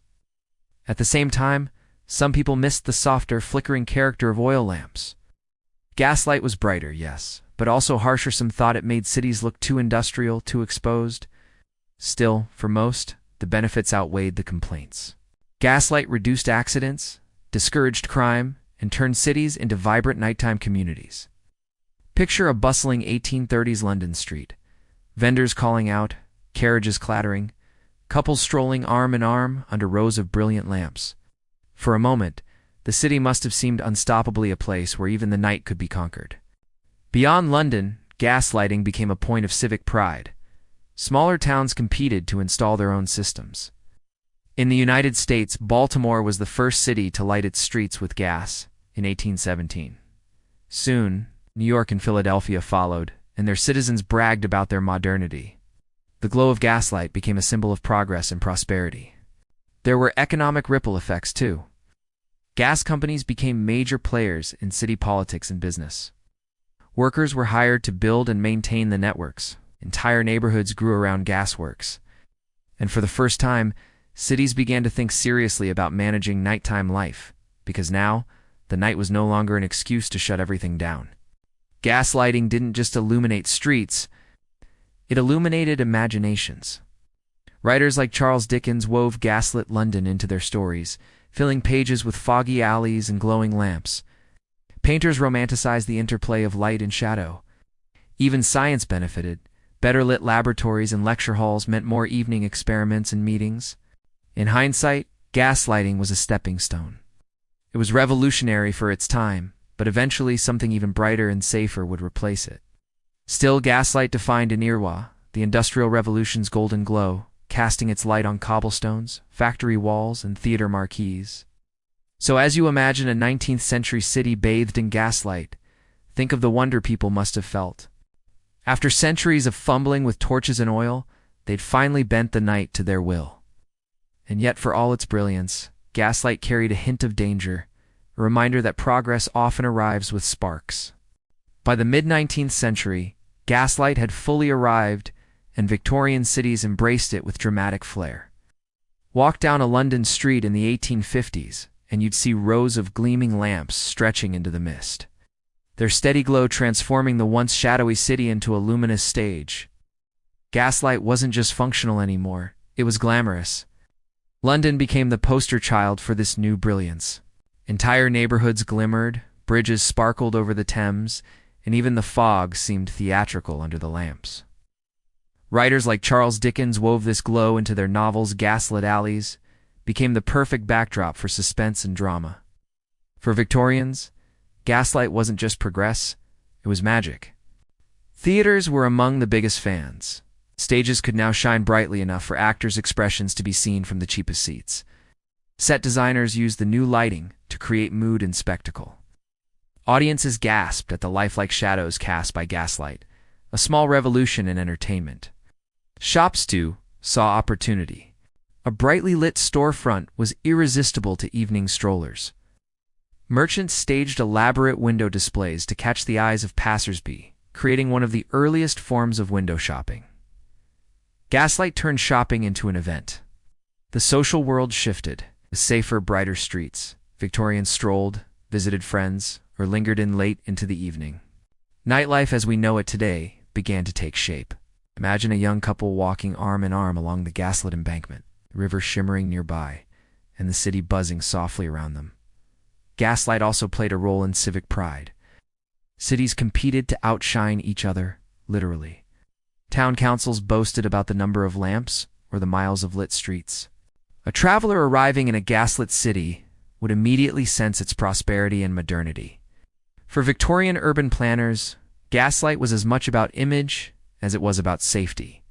At the same time, some people missed the softer, flickering character of oil lamps. Gaslight was brighter, yes, but also harsher. Some thought it made cities look too industrial, too exposed. Still, for most, the benefits outweighed the complaints. Gaslight reduced accidents, discouraged crime, and turned cities into vibrant nighttime communities. Picture a bustling 1830s London street. Vendors calling out, carriages clattering, couples strolling arm in arm under rows of brilliant lamps. For a moment, the city must have seemed unstoppably a place where even the night could be conquered. Beyond London, gaslighting became a point of civic pride. Smaller towns competed to install their own systems. In the United States, Baltimore was the first city to light its streets with gas in 1817. Soon, New York and Philadelphia followed, and their citizens bragged about their modernity. The glow of gaslight became a symbol of progress and prosperity. There were economic ripple effects, too. Gas companies became major players in city politics and business. Workers were hired to build and maintain the networks. Entire neighborhoods grew around gasworks. And for the first time, cities began to think seriously about managing nighttime life, because now, the night was no longer an excuse to shut everything down. Gaslighting didn't just illuminate streets, it illuminated imaginations. Writers like Charles Dickens wove gaslit London into their stories, filling pages with foggy alleys and glowing lamps. Painters romanticized the interplay of light and shadow. Even science benefited. Better-lit laboratories and lecture halls meant more evening experiments and meetings. In hindsight, gaslighting was a stepping stone. It was revolutionary for its time, but eventually something even brighter and safer would replace it. Still, gaslight defined an era, the Industrial Revolution's golden glow, casting its light on cobblestones, factory walls, and theater marquees. So as you imagine a 19th-century city bathed in gaslight, think of the wonder people must have felt. After centuries of fumbling with torches and oil, they'd finally bent the night to their will. And yet, for all its brilliance, gaslight carried a hint of danger, a reminder that progress often arrives with sparks. By the mid-19th century, gaslight had fully arrived, and Victorian cities embraced it with dramatic flair. Walk down a London street in the 1850s, and you'd see rows of gleaming lamps stretching into the mist. Their steady glow transforming the once shadowy city into a luminous stage. Gaslight wasn't just functional anymore, it was glamorous. London became the poster child for this new brilliance. Entire neighborhoods glimmered, bridges sparkled over the Thames, and even the fog seemed theatrical under the lamps. Writers like Charles Dickens wove this glow into their novels. Gaslit alleys became the perfect backdrop for suspense and drama. For Victorians, gaslight wasn't just progress, it was magic. Theaters were among the biggest fans. Stages could now shine brightly enough for actors' expressions to be seen from the cheapest seats. Set designers used the new lighting to create mood and spectacle. Audiences gasped at the lifelike shadows cast by gaslight, a small revolution in entertainment. Shops, too, saw opportunity. A brightly lit storefront was irresistible to evening strollers. Merchants staged elaborate window displays to catch the eyes of passersby, creating one of the earliest forms of window shopping. Gaslight turned shopping into an event. The social world shifted. With safer, brighter streets, Victorians strolled, visited friends, or lingered in late into the evening. Nightlife as we know it today began to take shape. Imagine a young couple walking arm in arm along the gaslit embankment, the river shimmering nearby, and the city buzzing softly around them. Gaslight also played a role in civic pride. Cities competed to outshine each other, literally. Town councils boasted about the number of lamps or the miles of lit streets. A traveler arriving in a gaslit city would immediately sense its prosperity and modernity. For Victorian urban planners, gaslight was as much about image as it was about safety.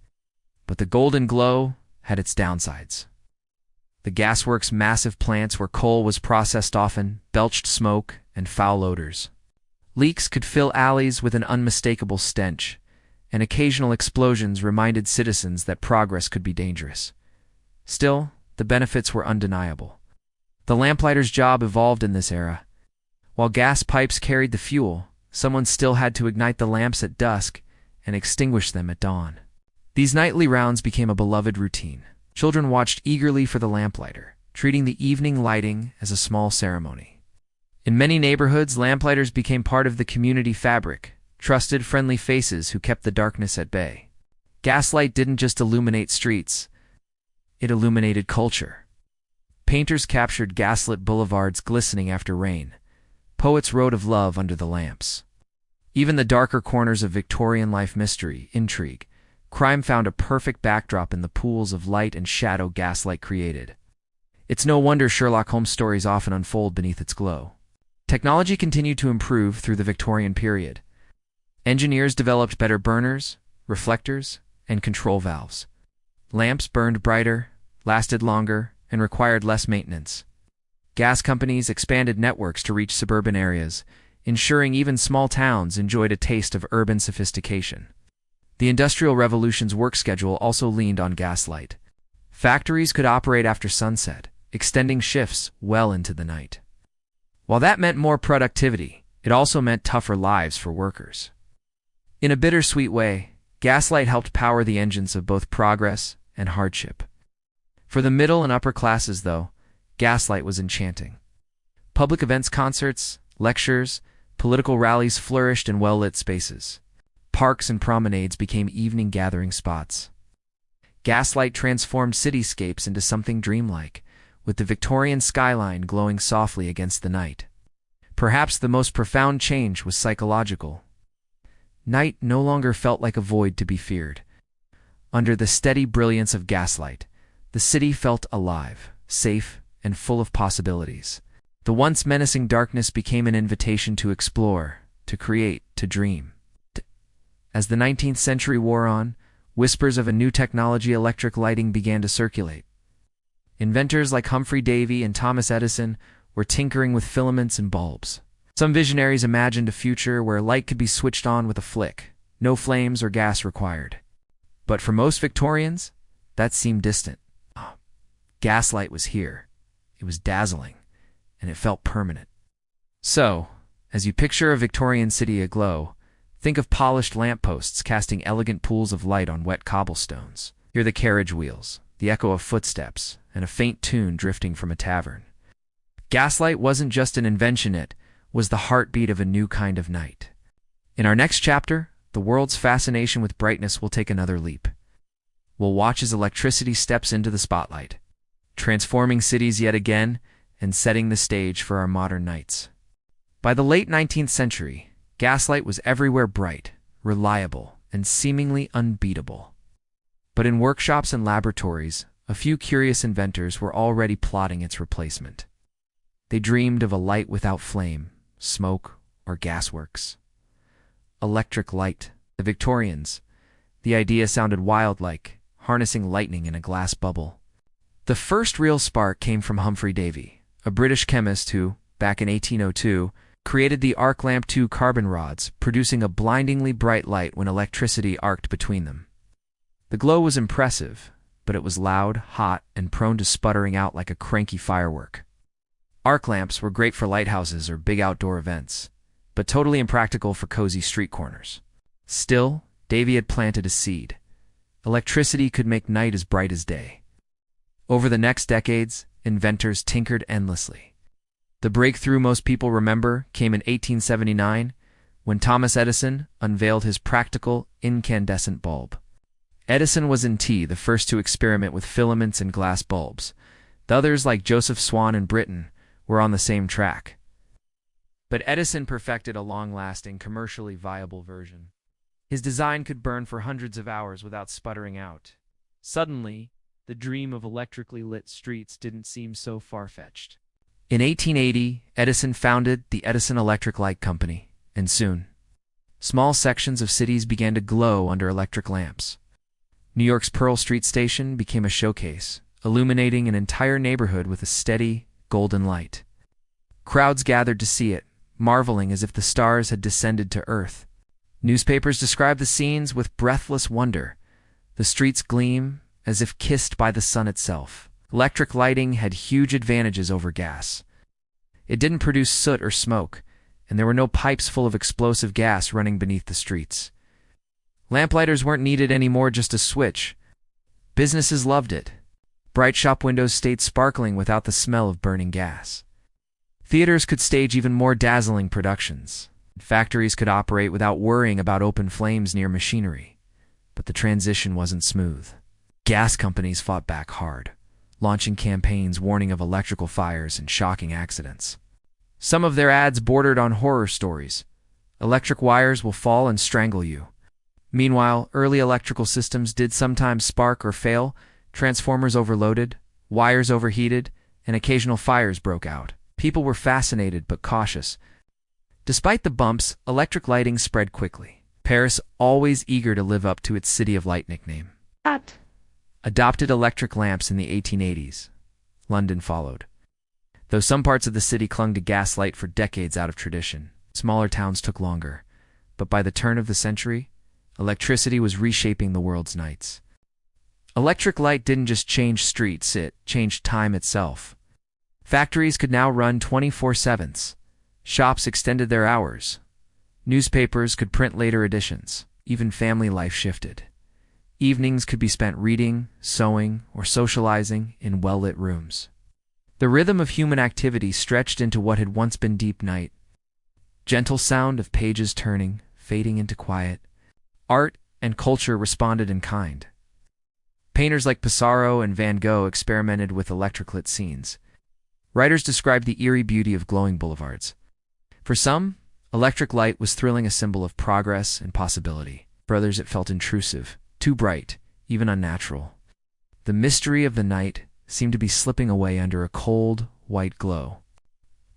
But the golden glow had its downsides. The gasworks' massive plants where coal was processed often belched smoke and foul odors. Leaks could fill alleys with an unmistakable stench, and occasional explosions reminded citizens that progress could be dangerous. Still, the benefits were undeniable. The lamplighter's job evolved in this era. While gas pipes carried the fuel, someone still had to ignite the lamps at dusk and extinguish them at dawn. These nightly rounds became a beloved routine. Children watched eagerly for the lamplighter, treating the evening lighting as a small ceremony. In many neighborhoods, lamplighters became part of the community fabric, trusted, friendly faces who kept the darkness at bay. Gaslight didn't just illuminate streets, it illuminated culture. Painters captured gaslit boulevards glistening after rain. Poets wrote of love under the lamps. Even the darker corners of Victorian life, mystery, intrigue, crime found a perfect backdrop in the pools of light and shadow gaslight created. It's no wonder Sherlock Holmes stories often unfold beneath its glow. Technology continued to improve through the Victorian period. Engineers developed better burners, reflectors, and control valves. Lamps burned brighter, lasted longer, and required less maintenance. Gas companies expanded networks to reach suburban areas, ensuring even small towns enjoyed a taste of urban sophistication. The Industrial Revolution's work schedule also leaned on gaslight. Factories could operate after sunset, extending shifts well into the night. While that meant more productivity, it also meant tougher lives for workers. In a bittersweet way, gaslight helped power the engines of both progress and hardship. For the middle and upper classes, though, gaslight was enchanting. Public events, concerts, lectures, political rallies flourished in well-lit spaces. Parks and promenades became evening gathering spots. Gaslight transformed cityscapes into something dreamlike, with the Victorian skyline glowing softly against the night. Perhaps the most profound change was psychological. Night no longer felt like a void to be feared. Under the steady brilliance of gaslight, the city felt alive, safe, and full of possibilities. The once menacing darkness became an invitation to explore, to create, to dream. As the 19th century wore on, whispers of a new technology, electric lighting, began to circulate. Inventors like Humphrey Davy and Thomas Edison were tinkering with filaments and bulbs. Some visionaries imagined a future where light could be switched on with a flick, no flames or gas required. But for most Victorians, that seemed distant. Gaslight was here. It was dazzling, and it felt permanent. So, as you picture a Victorian city aglow, think of polished lampposts casting elegant pools of light on wet cobblestones. Hear the carriage wheels, the echo of footsteps, and a faint tune drifting from a tavern. Gaslight wasn't just an invention, it was the heartbeat of a new kind of night. In our next chapter, the world's fascination with brightness will take another leap. We'll watch as electricity steps into the spotlight, transforming cities yet again and setting the stage for our modern nights. By the late 19th century, gaslight was everywhere, bright, reliable, and seemingly unbeatable. But in workshops and laboratories, a few curious inventors were already plotting its replacement. They dreamed of a light without flame, smoke, or gasworks. Electric light. The Victorians. The idea sounded wild, like harnessing lightning in a glass bubble. The first real spark came from Humphrey Davy, a British chemist who, back in 1802, created the arc lamp, two carbon rods, producing a blindingly bright light when electricity arced between them. The glow was impressive, but it was loud, hot, and prone to sputtering out like a cranky firework. Arc lamps were great for lighthouses or big outdoor events, but totally impractical for cozy street corners. Still, Davy had planted a seed. Electricity could make night as bright as day. Over the next decades, inventors tinkered endlessly. The breakthrough most people remember came in 1879, when Thomas Edison unveiled his practical incandescent bulb. Edison was the first to experiment with filaments and glass bulbs. The others, like Joseph Swan and Britain, were on the same track. But Edison perfected a long-lasting, commercially viable version. His design could burn for hundreds of hours without sputtering out. Suddenly, the dream of electrically lit streets didn't seem so far-fetched. In 1880, Edison founded the Edison Electric Light Company, and soon, small sections of cities began to glow under electric lamps. New York's Pearl Street Station became a showcase, illuminating an entire neighborhood with a steady, golden light. Crowds gathered to see it, marveling as if the stars had descended to Earth. Newspapers described the scenes with breathless wonder. The streets gleam as if kissed by the sun itself. Electric lighting had huge advantages over gas. It didn't produce soot or smoke, and there were no pipes full of explosive gas running beneath the streets. Lamplighters weren't needed anymore, just a switch. Businesses loved it. Bright shop windows stayed sparkling without the smell of burning gas. Theaters could stage even more dazzling productions. Factories could operate without worrying about open flames near machinery. But the transition wasn't smooth. Gas companies fought back hard, launching campaigns warning of electrical fires and shocking accidents. Some of their ads bordered on horror stories. Electric wires will fall and strangle you. Meanwhile, early electrical systems did sometimes spark or fail, transformers overloaded, wires overheated, and occasional fires broke out. People were fascinated but cautious. Despite the bumps, electric lighting spread quickly. Paris, always eager to live up to its City of Light nickname, adopted electric lamps in the 1880s. London followed. Though some parts of the city clung to gas light for decades out of tradition, smaller towns took longer. But by the turn of the century, electricity was reshaping the world's nights. Electric light didn't just change streets, it changed time itself. Factories could now run 24/7. Shops extended their hours. Newspapers could print later editions. Even family life shifted. Evenings could be spent reading, sewing, or socializing in well-lit rooms. The rhythm of human activity stretched into what had once been deep night. Gentle sound of pages turning, fading into quiet. Art and culture responded in kind. Painters like Pissarro and Van Gogh experimented with electric-lit scenes. Writers described the eerie beauty of glowing boulevards. For some, electric light was thrilling, a symbol of progress and possibility. For others, it felt intrusive, too bright, even unnatural. The mystery of the night seemed to be slipping away under a cold, white glow.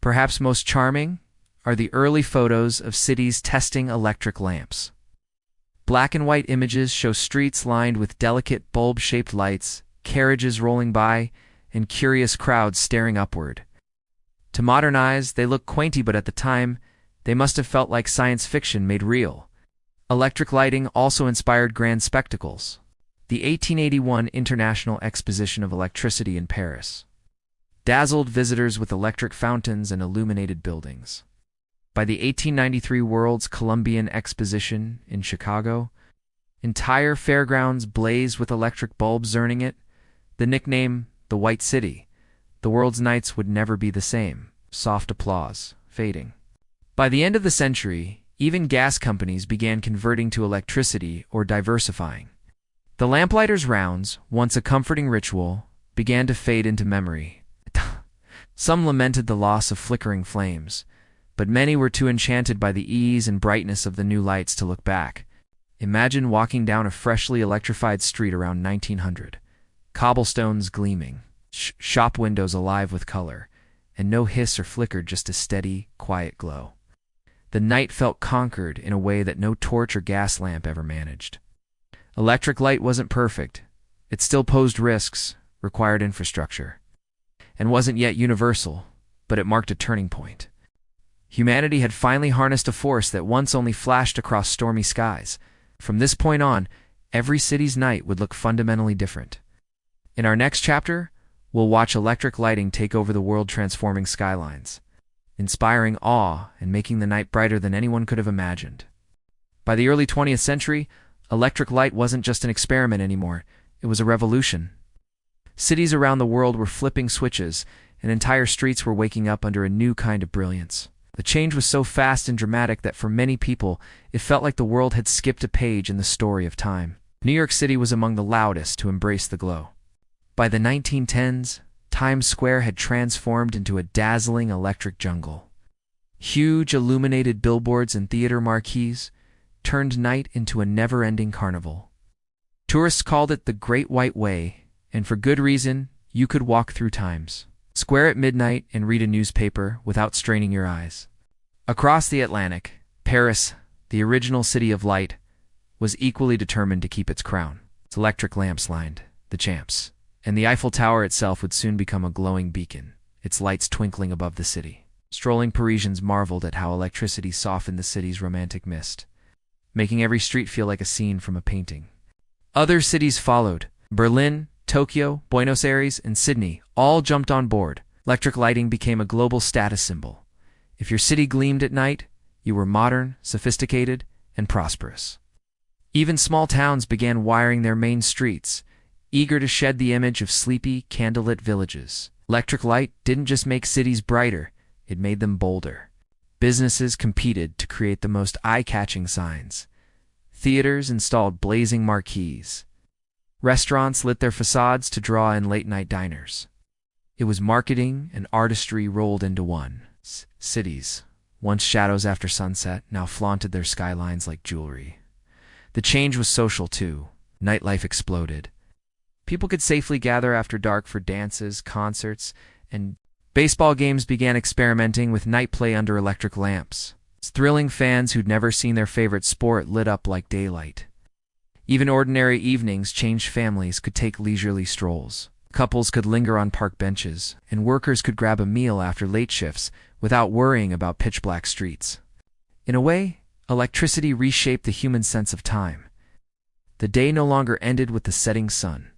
Perhaps most charming are the early photos of cities testing electric lamps. Black and white images show streets lined with delicate bulb-shaped lights, carriages rolling by, and curious crowds staring upward. To modern eyes, they look quainty, but at the time, they must have felt like science fiction made real. Electric lighting also inspired grand spectacles. The 1881 International Exposition of Electricity in Paris dazzled visitors with electric fountains and illuminated buildings. By the 1893 World's Columbian Exposition in Chicago, entire fairgrounds blazed with electric bulbs, earning it the nickname the White City. The world's nights would never be the same. Soft applause, fading. By the end of the century, even gas companies began converting to electricity or diversifying. The lamplighter's rounds, once a comforting ritual, began to fade into memory. Some lamented the loss of flickering flames, but many were too enchanted by the ease and brightness of the new lights to look back. Imagine walking down a freshly electrified street around 1900. Cobblestones gleaming, shop windows alive with color, and no hiss or flicker, just a steady, quiet glow. The night felt conquered in a way that no torch or gas lamp ever managed. Electric light wasn't perfect. It still posed risks, required infrastructure, and wasn't yet universal, but it marked a turning point. Humanity had finally harnessed a force that once only flashed across stormy skies. From this point on, every city's night would look fundamentally different. In our next chapter, we'll watch electric lighting take over the world, transforming skylines, inspiring awe and making the night brighter than anyone could have imagined. By the early 20th century, electric light wasn't just an experiment anymore, it was a revolution. Cities around the world were flipping switches, and entire streets were waking up under a new kind of brilliance. The change was so fast and dramatic that for many people, it felt like the world had skipped a page in the story of time. New York City was among the loudest to embrace the glow. By the 1910s, Times Square had transformed into a dazzling electric jungle. Huge illuminated billboards and theater marquees turned night into a never-ending carnival. Tourists called it the Great White Way, and for good reason. You could walk through Times Square at midnight and read a newspaper without straining your eyes. Across the Atlantic, Paris, the original city of light, was equally determined to keep its crown. Its electric lamps lined the Champs, and the Eiffel Tower itself would soon become a glowing beacon, its lights twinkling above the city. Strolling Parisians marveled at how electricity softened the city's romantic mist, making every street feel like a scene from a painting. Other cities followed. Berlin, Tokyo, Buenos Aires, and Sydney all jumped on board. Electric lighting became a global status symbol. If your city gleamed at night, you were modern, sophisticated, and prosperous. Even small towns began wiring their main streets, eager to shed the image of sleepy, candlelit villages. Electric light didn't just make cities brighter, it made them bolder. Businesses competed to create the most eye-catching signs. Theaters installed blazing marquees. Restaurants lit their facades to draw in late-night diners. It was marketing and artistry rolled into one. Cities, once shadows after sunset, now flaunted their skylines like jewelry. The change was social, too. Nightlife exploded. People could safely gather after dark for dances, concerts, and baseball games began experimenting with night play under electric lamps. Thrilling fans who'd never seen their favorite sport lit up like daylight. Even ordinary evenings changed. Families could take leisurely strolls. Couples could linger on park benches, and workers could grab a meal after late shifts without worrying about pitch-black streets. In a way, electricity reshaped the human sense of time. The day no longer ended with the setting sun.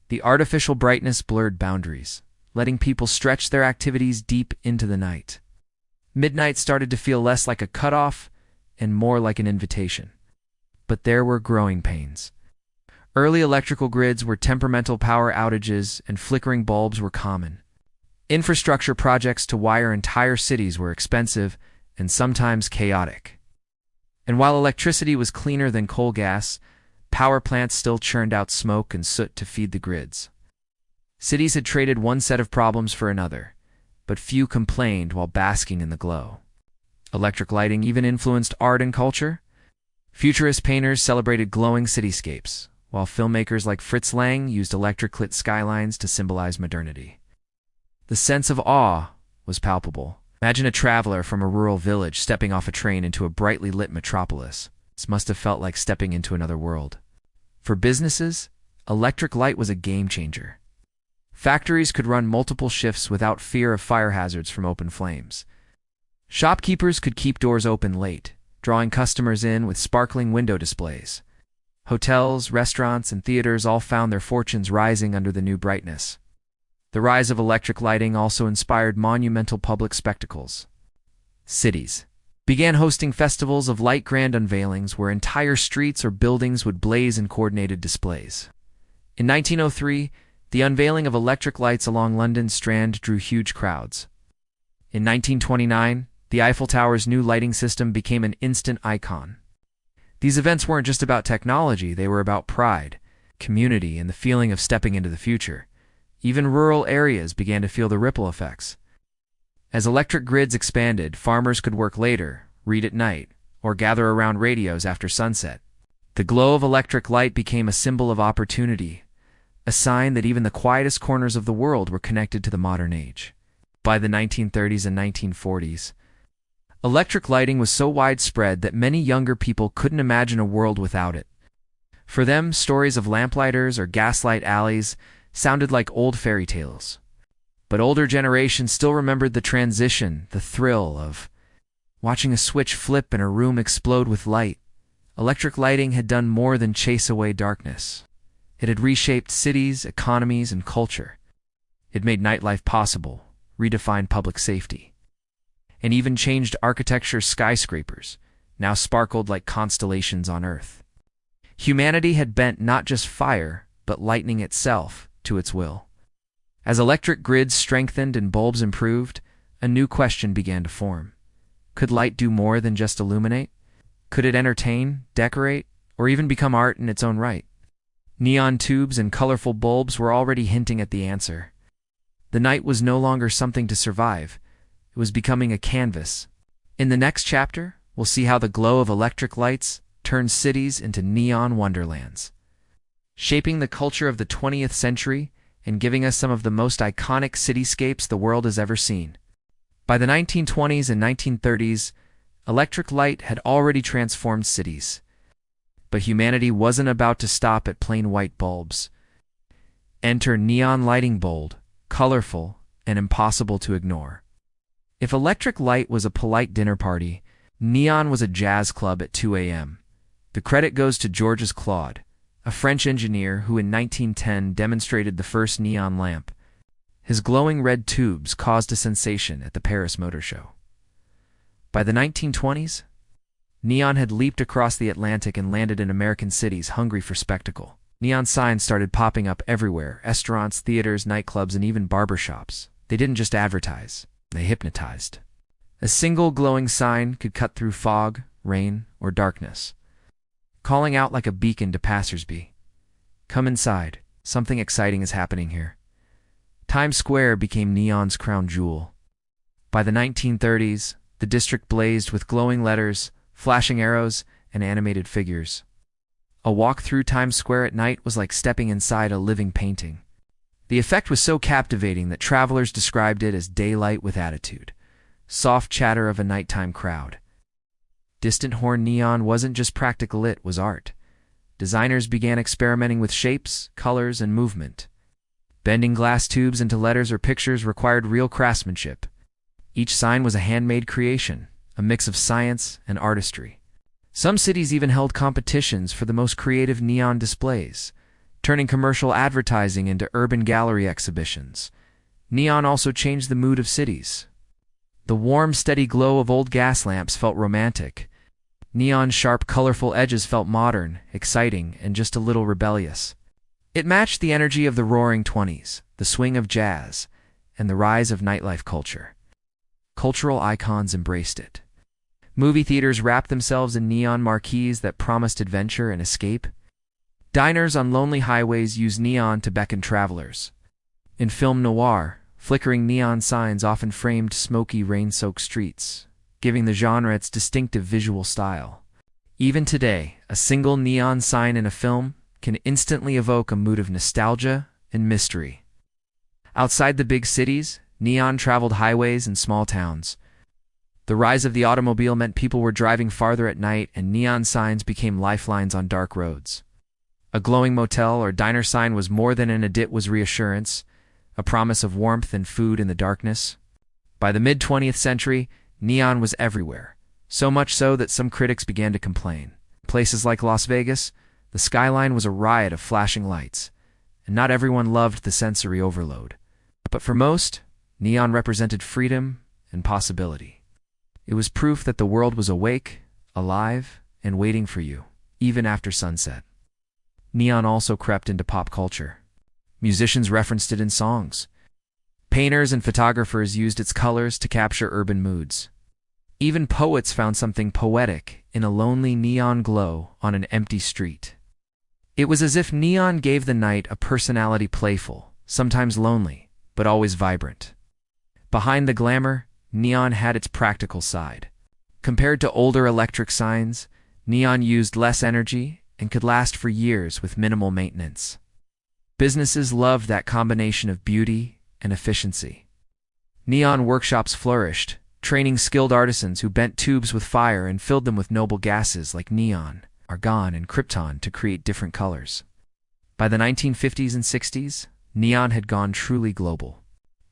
The artificial brightness blurred boundaries, letting people stretch their activities deep into the night. Midnight started to feel less like a cutoff and more like an invitation. But there were growing pains. Early electrical grids were temperamental. Power outages and flickering bulbs were common. Infrastructure projects to wire entire cities were expensive and sometimes chaotic. And while electricity was cleaner than coal gas, power plants still churned out smoke and soot to feed the grids. Cities had traded one set of problems for another, but few complained while basking in the glow. Electric lighting even influenced art and culture. Futurist painters celebrated glowing cityscapes, while filmmakers like Fritz Lang used electric-lit skylines to symbolize modernity. The sense of awe was palpable. Imagine a traveler from a rural village stepping off a train into a brightly lit metropolis. This must have felt like stepping into another world. For businesses, electric light was a game-changer. Factories could run multiple shifts without fear of fire hazards from open flames. Shopkeepers could keep doors open late, drawing customers in with sparkling window displays. Hotels, restaurants, and theaters all found their fortunes rising under the new brightness. The rise of electric lighting also inspired monumental public spectacles. Cities began hosting festivals of light, grand unveilings where entire streets or buildings would blaze in coordinated displays. In 1903, the unveiling of electric lights along London's Strand drew huge crowds. In 1929, the Eiffel Tower's new lighting system became an instant icon. These events weren't just about technology, they were about pride, community, and the feeling of stepping into the future. Even rural areas began to feel the ripple effects. As electric grids expanded, farmers could work later, read at night, or gather around radios after sunset. The glow of electric light became a symbol of opportunity, a sign that even the quietest corners of the world were connected to the modern age. By the 1930s and 1940s, electric lighting was so widespread that many younger people couldn't imagine a world without it. For them, stories of lamplighters or gaslight alleys sounded like old fairy tales. But older generations still remembered the transition, the thrill of watching a switch flip and a room explode with light. Electric lighting had done more than chase away darkness. It had reshaped cities, economies, and culture. It made nightlife possible, redefined public safety, and even changed architecture's skyscrapers, now sparkled like constellations on Earth. Humanity had bent not just fire, but lightning itself to its will. As electric grids strengthened and bulbs improved, a new question began to form. Could light do more than just illuminate? Could it entertain, decorate, or even become art in its own right? Neon tubes and colorful bulbs were already hinting at the answer. The night was no longer something to survive. It was becoming a canvas. In the next chapter, we'll see how the glow of electric lights turns cities into neon wonderlands, shaping the culture of the 20th century and giving us some of the most iconic cityscapes the world has ever seen. By the 1920s and 1930s, electric light had already transformed cities. But humanity wasn't about to stop at plain white bulbs. Enter neon lighting, bold, colorful, and impossible to ignore. If electric light was a polite dinner party, neon was a jazz club at 2 a.m. The credit goes to Georges Claude, a French engineer who in 1910 demonstrated the first neon lamp. His glowing red tubes caused a sensation at the Paris Motor Show. By the 1920s, neon had leaped across the Atlantic and landed in American cities hungry for spectacle. Neon signs started popping up everywhere: restaurants, theaters, nightclubs, and even barbershops. They didn't just advertise, they hypnotized. A single glowing sign could cut through fog, rain, or darkness, calling out like a beacon to passersby. Come inside, something exciting is happening here. Times Square became neon's crown jewel. By the 1930s, the district blazed with glowing letters, flashing arrows, and animated figures. A walk through Times Square at night was like stepping inside a living painting. The effect was so captivating that travelers described it as daylight with attitude, soft chatter of a nighttime crowd. Distant horn neon wasn't just practical, it was art. Designers began experimenting with shapes, colors, and movement. Bending glass tubes into letters or pictures required real craftsmanship. Each sign was a handmade creation, a mix of science and artistry. Some cities even held competitions for the most creative neon displays, turning commercial advertising into urban gallery exhibitions. Neon also changed the mood of cities. The warm, steady glow of old gas lamps felt romantic. Neon's sharp, colorful edges felt modern, exciting, and just a little rebellious. It matched the energy of the roaring 20s, the swing of jazz, and the rise of nightlife culture. Cultural icons embraced it. Movie theaters wrapped themselves in neon marquees that promised adventure and escape. Diners on lonely highways used neon to beckon travelers. In film noir, flickering neon signs often framed smoky, rain-soaked streets, giving the genre its distinctive visual style. Even today, a single neon sign in a film can instantly evoke a mood of nostalgia and mystery. Outside the big cities, neon traveled highways and small towns. The rise of the automobile meant people were driving farther at night, and neon signs became lifelines on dark roads. A glowing motel or diner sign was more than an it was reassurance, a promise of warmth and food in the darkness. By the mid-20th century, neon was everywhere, so much so that some critics began to complain. Places like Las Vegas, the skyline was a riot of flashing lights, and not everyone loved the sensory overload. But for most, neon represented freedom and possibility. It was proof that the world was awake, alive, and waiting for you, even after sunset. Neon also crept into pop culture. Musicians referenced it in songs. Painters and photographers used its colors to capture urban moods. Even poets found something poetic in a lonely neon glow on an empty street. It was as if neon gave the night a personality, playful, sometimes lonely, but always vibrant. Behind the glamour, neon had its practical side. Compared to older electric signs, neon used less energy and could last for years with minimal maintenance. Businesses loved that combination of beauty and efficiency. Neon workshops flourished, training skilled artisans who bent tubes with fire and filled them with noble gases like neon, argon, and krypton to create different colors. By the 1950s and 60s, neon had gone truly global.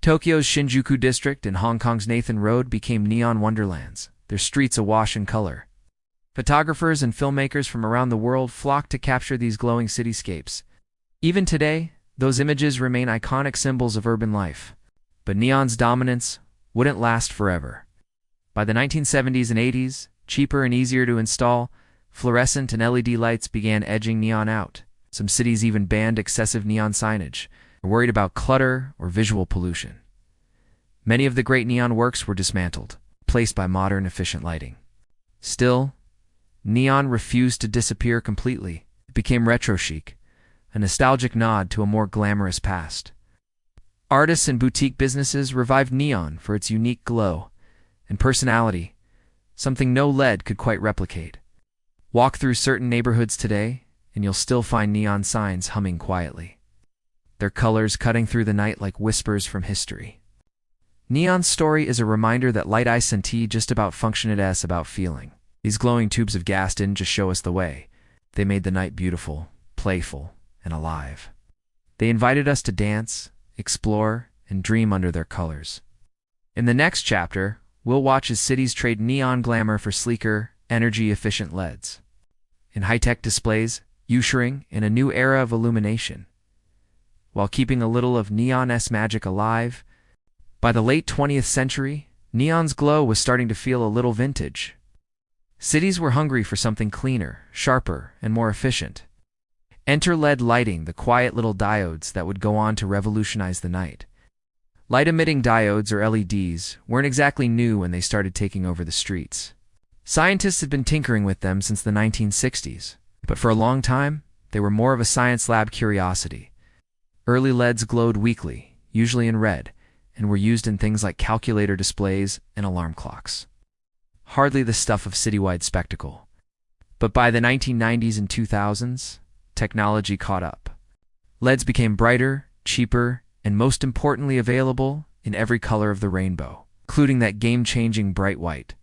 Tokyo's Shinjuku district and Hong Kong's Nathan Road became neon wonderlands, their streets awash in color. Photographers and filmmakers from around the world flock to capture these glowing cityscapes. Even today, those images remain iconic symbols of urban life. But neon's dominance wouldn't last forever. By the 1970s and 80s, cheaper and easier to install, fluorescent and LED lights began edging neon out. Some cities even banned excessive neon signage, or worried about clutter or visual pollution. Many of the great neon works were dismantled, replaced by modern, efficient lighting. Still, neon refused to disappear completely. It became retro chic, a nostalgic nod to a more glamorous past. Artists and boutique businesses revived neon for its unique glow and personality, something no LED could quite replicate. Walk through certain neighborhoods today, and you'll still find neon signs humming quietly, their colors cutting through the night like whispers from history. Neon's story is a reminder that light I senti just about function as about feeling. These glowing tubes of gas didn't just show us the way. They made the night beautiful, playful, and alive. They invited us to dance, explore, and dream under their colors. In the next chapter, we'll watch as cities trade neon glamour for sleeker, energy-efficient LEDs. In high-tech displays, ushering in a new era of illumination. While keeping a little of neon's magic alive, by the late 20th century, neon's glow was starting to feel a little vintage. Cities were hungry for something cleaner, sharper, and more efficient. Enter LED lighting, the quiet little diodes that would go on to revolutionize the night. Light-emitting diodes, or LEDs, weren't exactly new when they started taking over the streets. Scientists had been tinkering with them since the 1960s, but for a long time, they were more of a science lab curiosity. Early LEDs glowed weakly, usually in red, and were used in things like calculator displays and alarm clocks. Hardly the stuff of citywide spectacle. But by the 1990s and 2000s, technology caught up. LEDs became brighter, cheaper, and most importantly available in every color of the rainbow, including that game-changing bright white.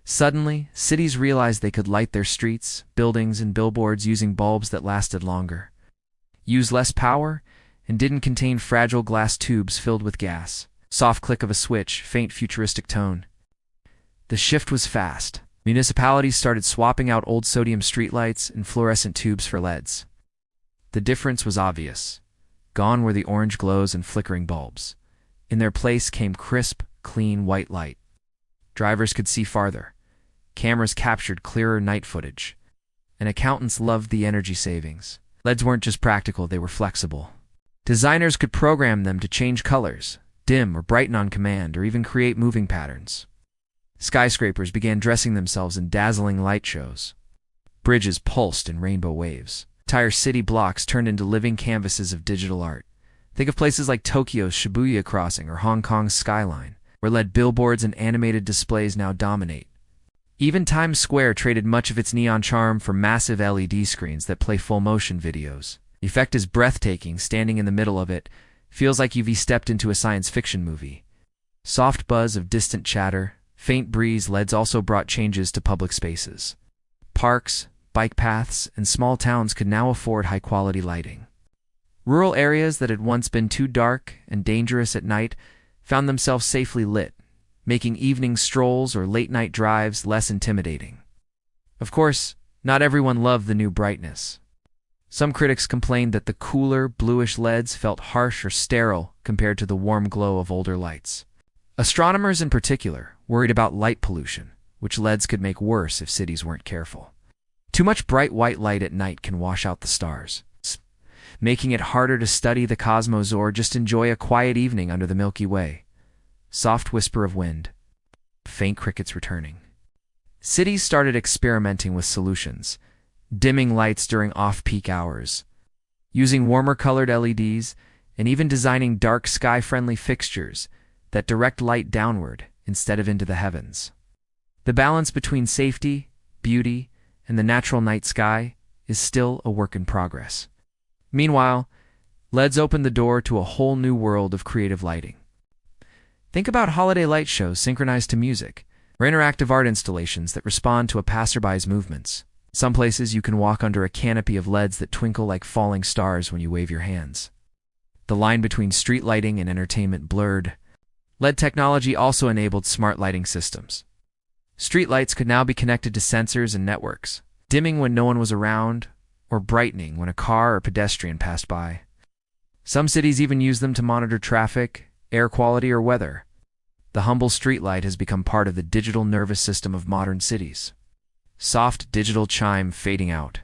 Suddenly, cities realized they could light their streets, buildings, and billboards using bulbs that lasted longer, used less power, and didn't contain fragile glass tubes filled with gas. Soft click of a switch, faint futuristic tone. The shift was fast. Municipalities started swapping out old sodium streetlights and fluorescent tubes for LEDs. The difference was obvious. Gone were the orange glows and flickering bulbs. In their place came crisp, clean white light. Drivers could see farther. Cameras captured clearer night footage. And accountants loved the energy savings. LEDs weren't just practical, they were flexible. Designers could program them to change colors, dim or brighten on command, or even create moving patterns. Skyscrapers began dressing themselves in dazzling light shows. Bridges pulsed in rainbow waves. Entire city blocks turned into living canvases of digital art. Think of places like Tokyo's Shibuya Crossing or Hong Kong's skyline, where LED billboards and animated displays now dominate. Even Times Square traded much of its neon charm for massive LED screens that play full-motion videos. The effect is breathtaking. Standing in the middle of it feels like you've stepped into a science fiction movie. Soft buzz of distant chatter, faint breeze. LEDs also brought changes to public spaces. Parks, bike paths, and small towns could now afford high-quality lighting. Rural areas that had once been too dark and dangerous at night found themselves safely lit, making evening strolls or late-night drives less intimidating. Of course, not everyone loved the new brightness. Some critics complained that the cooler, bluish LEDs felt harsh or sterile compared to the warm glow of older lights. Astronomers in particular worried about light pollution, which LEDs could make worse if cities weren't careful. Too much bright white light at night can wash out the stars, making it harder to study the cosmos or just enjoy a quiet evening under the Milky Way. Soft whisper of wind. Faint crickets returning. Cities started experimenting with solutions, dimming lights during off-peak hours, using warmer-colored LEDs, and even designing dark sky-friendly fixtures that direct light downward instead of into the heavens. The balance between safety, beauty, and the natural night sky is still a work in progress. Meanwhile, LEDs opened the door to a whole new world of creative lighting. Think about holiday light shows synchronized to music, or interactive art installations that respond to a passerby's movements. Some places you can walk under a canopy of LEDs that twinkle like falling stars when you wave your hands. The line between street lighting and entertainment blurred. LED technology also enabled smart lighting systems. Streetlights could now be connected to sensors and networks, dimming when no one was around, or brightening when a car or pedestrian passed by. Some cities even use them to monitor traffic, air quality, or weather. The humble streetlight has become part of the digital nervous system of modern cities. Soft digital chime fading out.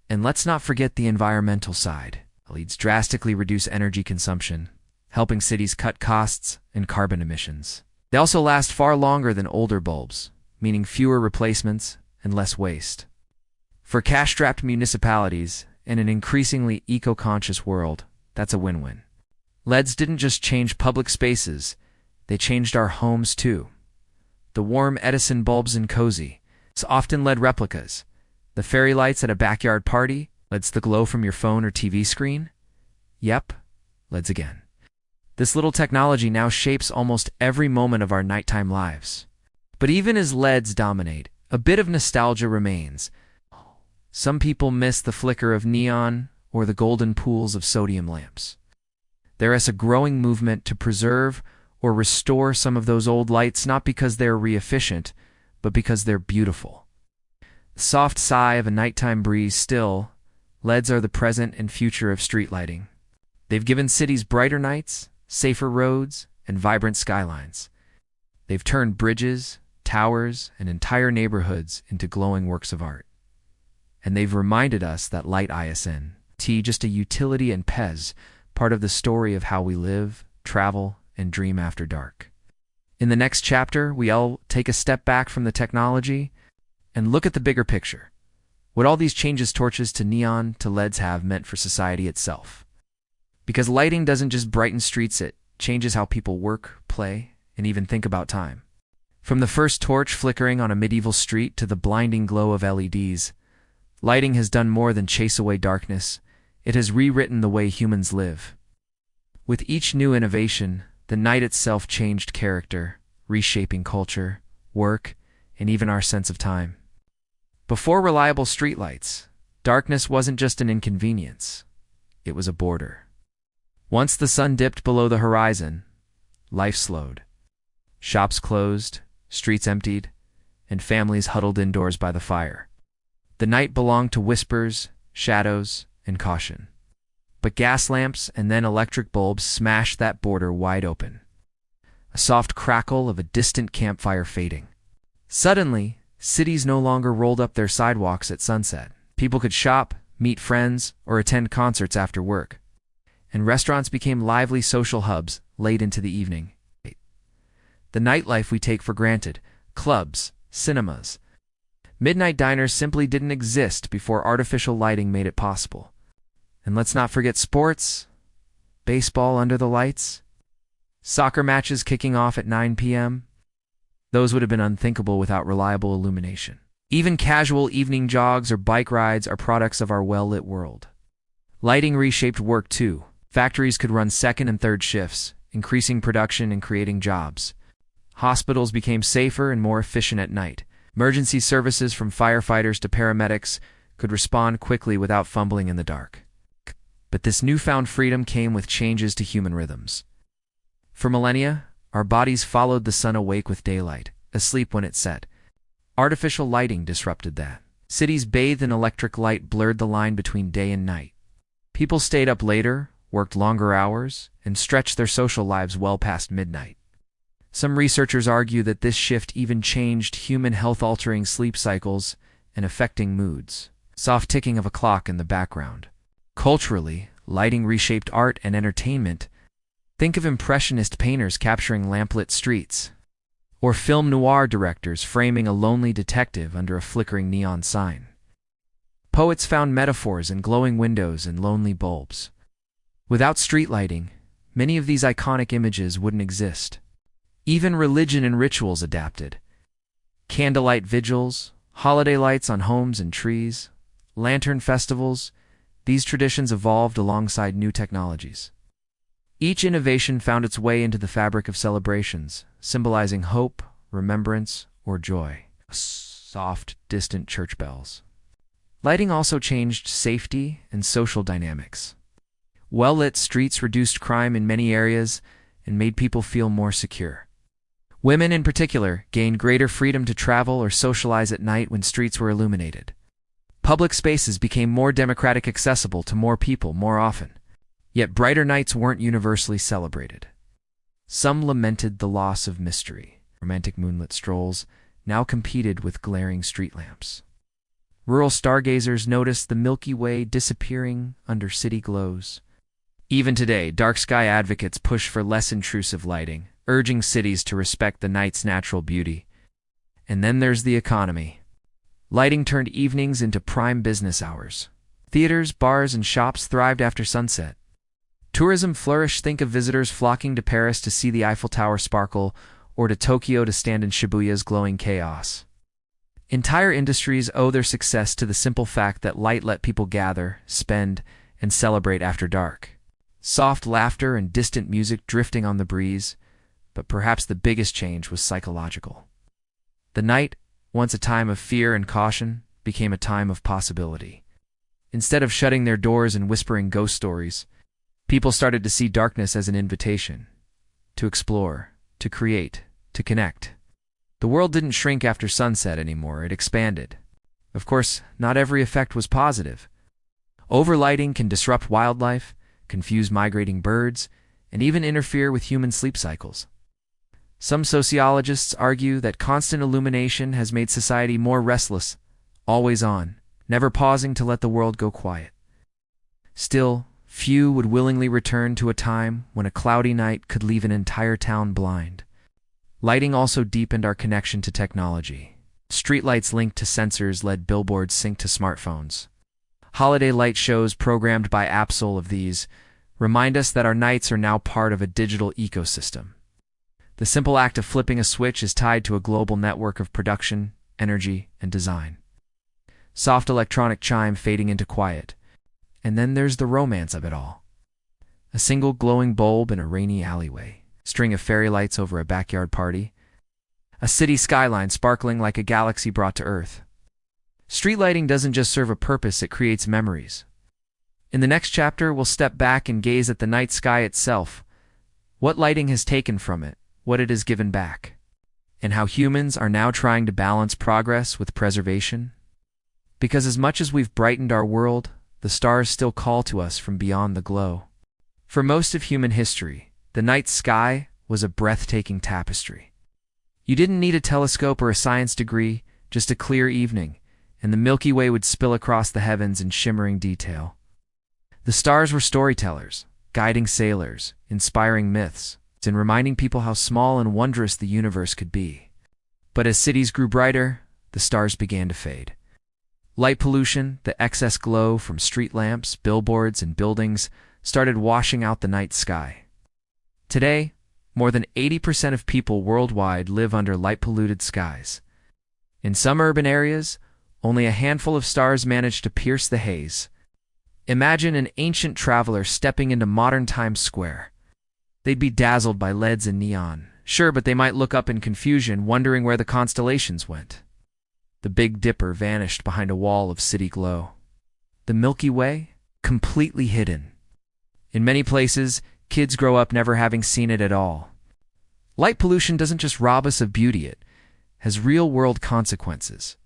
And let's not forget the environmental side. LEDs drastically reduce energy consumption, helping cities cut costs and carbon emissions. They also last far longer than older bulbs, meaning fewer replacements and less waste. For cash-strapped municipalities and an increasingly eco-conscious world, that's a win-win. LEDs didn't just change public spaces, they changed our homes too. The warm Edison bulbs in cozy, often LED replicas. The fairy lights at a backyard party, LEDs the glow from your phone or TV screen. Yep, LEDs again. This little technology now shapes almost every moment of our nighttime lives. But even as LEDs dominate, a bit of nostalgia remains. Some people miss the flicker of neon or the golden pools of sodium lamps. There is a growing movement to preserve or restore some of those old lights, not because they're re-efficient, but because they're beautiful. The soft sigh of a nighttime breeze still, LEDs are the present and future of street lighting. They've given cities brighter nights, safer roads, and vibrant skylines. They've turned bridges, towers, and entire neighborhoods into glowing works of art. And they've reminded us that light isn't just a utility and Pez, part of the story of how we live, travel, and dream after dark. In the next chapter, we'll take a step back from the technology and look at the bigger picture. What all these changes torches to neon to LEDs have meant for society itself. Because lighting doesn't just brighten streets, it changes how people work, play, and even think about time. From the first torch flickering on a medieval street to the blinding glow of LEDs, lighting has done more than chase away darkness. It has rewritten the way humans live. With each new innovation, the night itself changed character, reshaping culture, work, and even our sense of time. Before reliable streetlights, darkness wasn't just an inconvenience. It was a border. Once the sun dipped below the horizon, life slowed. Shops closed, streets emptied, and families huddled indoors by the fire. The night belonged to whispers, shadows, and caution. But gas lamps and then electric bulbs smashed that border wide open. A soft crackle of a distant campfire fading. Suddenly, cities no longer rolled up their sidewalks at sunset. People could shop, meet friends, or attend concerts after work. And restaurants became lively social hubs late into the evening. The nightlife we take for granted, clubs, cinemas, midnight diners simply didn't exist before artificial lighting made it possible. And let's not forget sports, baseball under the lights, soccer matches kicking off at 9 p.m. Those would have been unthinkable without reliable illumination. Even casual evening jogs or bike rides are products of our well-lit world. Lighting reshaped work too. Factories could run second and third shifts, increasing production and creating jobs. Hospitals became safer and more efficient at night. Emergency services from firefighters to paramedics could respond quickly without fumbling in the dark. But this newfound freedom came with changes to human rhythms. For millennia, our bodies followed the sun awake with daylight, asleep when it set. Artificial lighting disrupted that. Cities bathed in electric light blurred the line between day and night. People stayed up later, worked longer hours, and stretched their social lives well past midnight. Some researchers argue that this shift even changed human health-altering sleep cycles and affecting moods. Soft ticking of a clock in the background. Culturally, lighting reshaped art and entertainment. Think of impressionist painters capturing lamplit streets, or film noir directors framing a lonely detective under a flickering neon sign. Poets found metaphors in glowing windows and lonely bulbs. Without street lighting, many of these iconic images wouldn't exist. Even religion and rituals adapted. Candlelight vigils, holiday lights on homes and trees, lantern festivals, these traditions evolved alongside new technologies. Each innovation found its way into the fabric of celebrations, symbolizing hope, remembrance, or joy. Soft, distant church bells. Lighting also changed safety and social dynamics. Well-lit streets reduced crime in many areas and made people feel more secure. Women, in particular, gained greater freedom to travel or socialize at night when streets were illuminated. Public spaces became more democratic, accessible to more people more often. Yet brighter nights weren't universally celebrated. Some lamented the loss of mystery. Romantic moonlit strolls now competed with glaring street lamps. Rural stargazers noticed the Milky Way disappearing under city glows. Even today, dark sky advocates push for less intrusive lighting, urging cities to respect the night's natural beauty. And then there's the economy. Lighting turned evenings into prime business hours. Theaters, bars, and shops thrived after sunset. Tourism flourished. Think of visitors flocking to Paris to see the Eiffel Tower sparkle, or to Tokyo to stand in Shibuya's glowing chaos. Entire industries owe their success to the simple fact that light let people gather, spend, and celebrate after dark. Soft laughter and distant music drifting on the breeze, but perhaps the biggest change was psychological. The night, once a time of fear and caution, became a time of possibility. Instead of shutting their doors and whispering ghost stories, people started to see darkness as an invitation to explore, to create, to connect. The world didn't shrink after sunset anymore, it expanded. Of course, not every effect was positive. Overlighting can disrupt wildlife, confuse migrating birds, and even interfere with human sleep cycles. Some sociologists argue that constant illumination has made society more restless, always on, never pausing to let the world go quiet. Still, few would willingly return to a time when a cloudy night could leave an entire town blind. Lighting also deepened our connection to technology. Streetlights linked to sensors led billboards synced to smartphones. Holiday light shows programmed by apps, all of these remind us that our nights are now part of a digital ecosystem. The simple act of flipping a switch is tied to a global network of production, energy, and design. Soft electronic chime fading into quiet. And then there's the romance of it all. A single glowing bulb in a rainy alleyway, string of fairy lights over a backyard party, a city skyline sparkling like a galaxy brought to Earth. Street lighting doesn't just serve a purpose, it creates memories. In the next chapter, we'll step back and gaze at the night sky itself, what lighting has taken from it, what it has given back, and how humans are now trying to balance progress with preservation. Because as much as we've brightened our world, the stars still call to us from beyond the glow. For most of human history, the night sky was a breathtaking tapestry. You didn't need a telescope or a science degree, just a clear evening, and the Milky Way would spill across the heavens in shimmering detail. The stars were storytellers, guiding sailors, inspiring myths, and reminding people how small and wondrous the universe could be. But as cities grew brighter, the stars began to fade. Light pollution, the excess glow from street lamps, billboards, and buildings started washing out the night sky. Today, more than 80% of people worldwide live under light-polluted skies. In some urban areas, only a handful of stars manage to pierce the haze. Imagine an ancient traveler stepping into modern Times Square. They'd be dazzled by LEDs and neon. Sure, but they might look up in confusion, wondering where the constellations went. The Big Dipper vanished behind a wall of city glow. The Milky Way, completely hidden. In many places, kids grow up never having seen it at all. Light pollution doesn't just rob us of beauty, it has real-world consequences.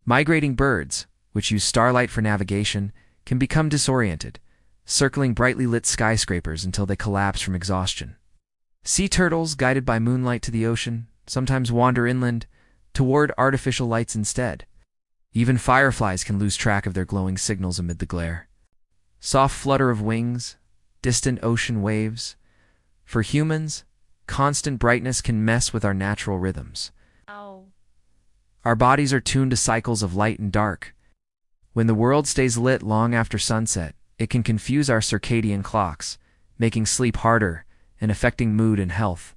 Migrating birds, which use starlight for navigation, can become disoriented, circling brightly lit skyscrapers until they collapse from exhaustion. Sea turtles, guided by moonlight to the ocean, sometimes wander inland, toward artificial lights instead. Even fireflies can lose track of their glowing signals amid the glare. Soft flutter of wings, distant ocean waves. For humans, constant brightness can mess with our natural rhythms. Our bodies are tuned to cycles of light and dark. When the world stays lit long after sunset, it can confuse our circadian clocks, making sleep harder and affecting mood and health.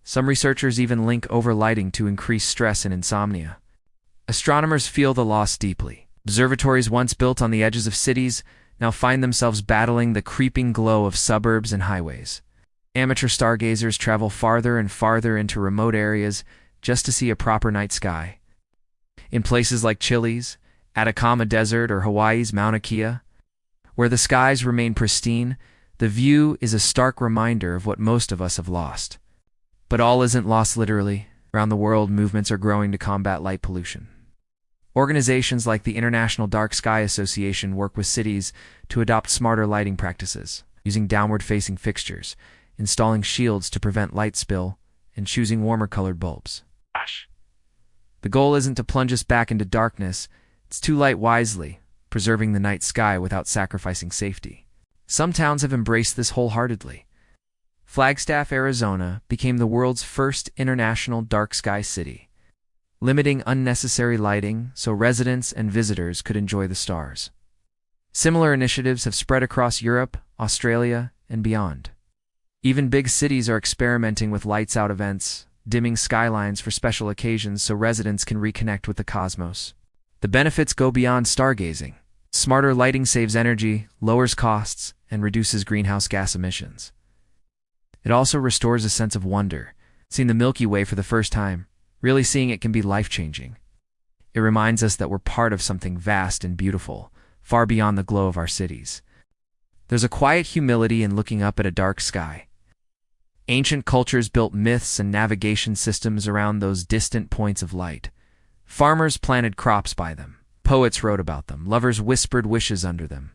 Some researchers even link overlighting to increased stress and insomnia. Astronomers feel the loss deeply. Observatories once built on the edges of cities now find themselves battling the creeping glow of suburbs and highways. Amateur stargazers travel farther and farther into remote areas just to see a proper night sky. In places like Chile's Atacama Desert or Hawaii's Mauna Kea, where the skies remain pristine, the view is a stark reminder of what most of us have lost. But all isn't lost literally. Around the world, movements are growing to combat light pollution. Organizations like the International Dark Sky Association work with cities to adopt smarter lighting practices, using downward-facing fixtures, installing shields to prevent light spill, and choosing warmer-colored bulbs. The goal isn't to plunge us back into darkness, it's to light wisely, preserving the night sky without sacrificing safety. Some towns have embraced this wholeheartedly. Flagstaff, Arizona, became the world's first international dark sky city, limiting unnecessary lighting so residents and visitors could enjoy the stars. Similar initiatives have spread across Europe, Australia, and beyond. Even big cities are experimenting with lights-out events, dimming skylines for special occasions so residents can reconnect with the cosmos. The benefits go beyond stargazing. Smarter lighting saves energy, lowers costs, and reduces greenhouse gas emissions. It also restores a sense of wonder. Seeing the Milky Way for the first time, really seeing it can be life-changing. It reminds us that we're part of something vast and beautiful, far beyond the glow of our cities. There's a quiet humility in looking up at a dark sky. Ancient cultures built myths and navigation systems around those distant points of light. Farmers planted crops by them. Poets wrote about them. Lovers whispered wishes under them.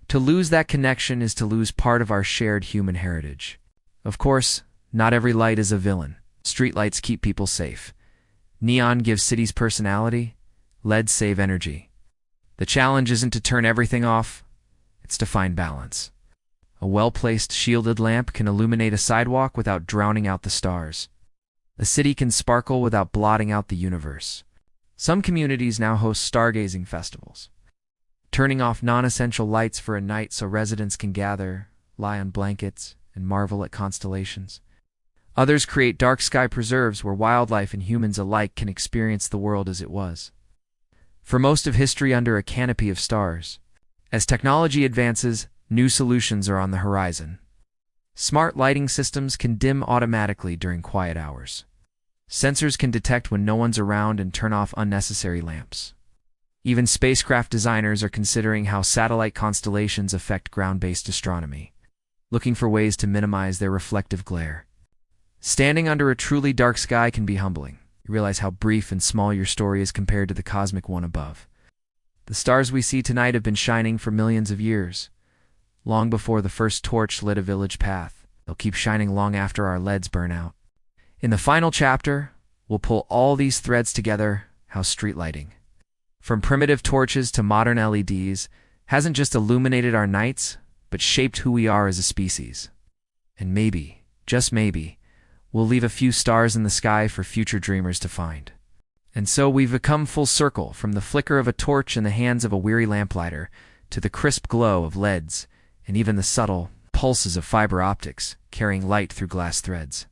To lose that connection is to lose part of our shared human heritage. Of course, not every light is a villain. Streetlights keep people safe. Neon gives cities personality. LEDs save energy. The challenge isn't to turn everything off, it's to find balance. A well-placed shielded lamp can illuminate a sidewalk without drowning out the stars. A city can sparkle without blotting out the universe. Some communities now host stargazing festivals, turning off non-essential lights for a night so residents can gather, lie on blankets, and marvel at constellations. Others create dark sky preserves where wildlife and humans alike can experience the world as it was. For most of history under a canopy of stars. As technology advances, new solutions are on the horizon. Smart lighting systems can dim automatically during quiet hours. Sensors can detect when no one's around and turn off unnecessary lamps. Even spacecraft designers are considering how satellite constellations affect ground-based astronomy, looking for ways to minimize their reflective glare. Standing under a truly dark sky can be humbling. You realize how brief and small your story is compared to the cosmic one above. The stars we see tonight have been shining for millions of years. Long before the first torch lit a village path, they'll keep shining long after our LEDs burn out. In the final chapter, we'll pull all these threads together, how street lighting, from primitive torches to modern LEDs, hasn't just illuminated our nights, but shaped who we are as a species. And maybe, just maybe, we'll leave a few stars in the sky for future dreamers to find. And so we've come full circle, from the flicker of a torch in the hands of a weary lamplighter to the crisp glow of LEDs and even the subtle pulses of fiber optics carrying light through glass threads.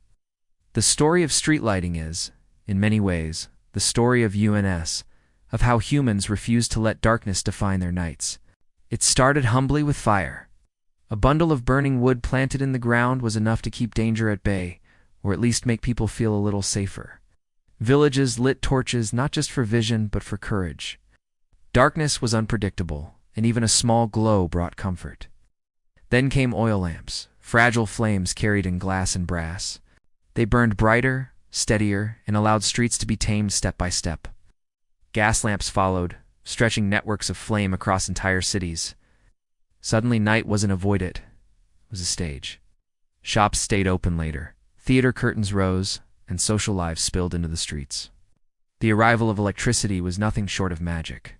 The story of street lighting is, in many ways, the story of UNS, of how humans refused to let darkness define their nights. It started humbly with fire. A bundle of burning wood planted in the ground was enough to keep danger at bay, or at least make people feel a little safer. Villages lit torches not just for vision, but for courage. Darkness was unpredictable, and even a small glow brought comfort. Then came oil lamps, fragile flames carried in glass and brass. They burned brighter, steadier, and allowed streets to be tamed step by step. Gas lamps followed, stretching networks of flame across entire cities. Suddenly night wasn't a void, it was a stage. Shops stayed open later. Theater curtains rose, and social lives spilled into the streets. The arrival of electricity was nothing short of magic.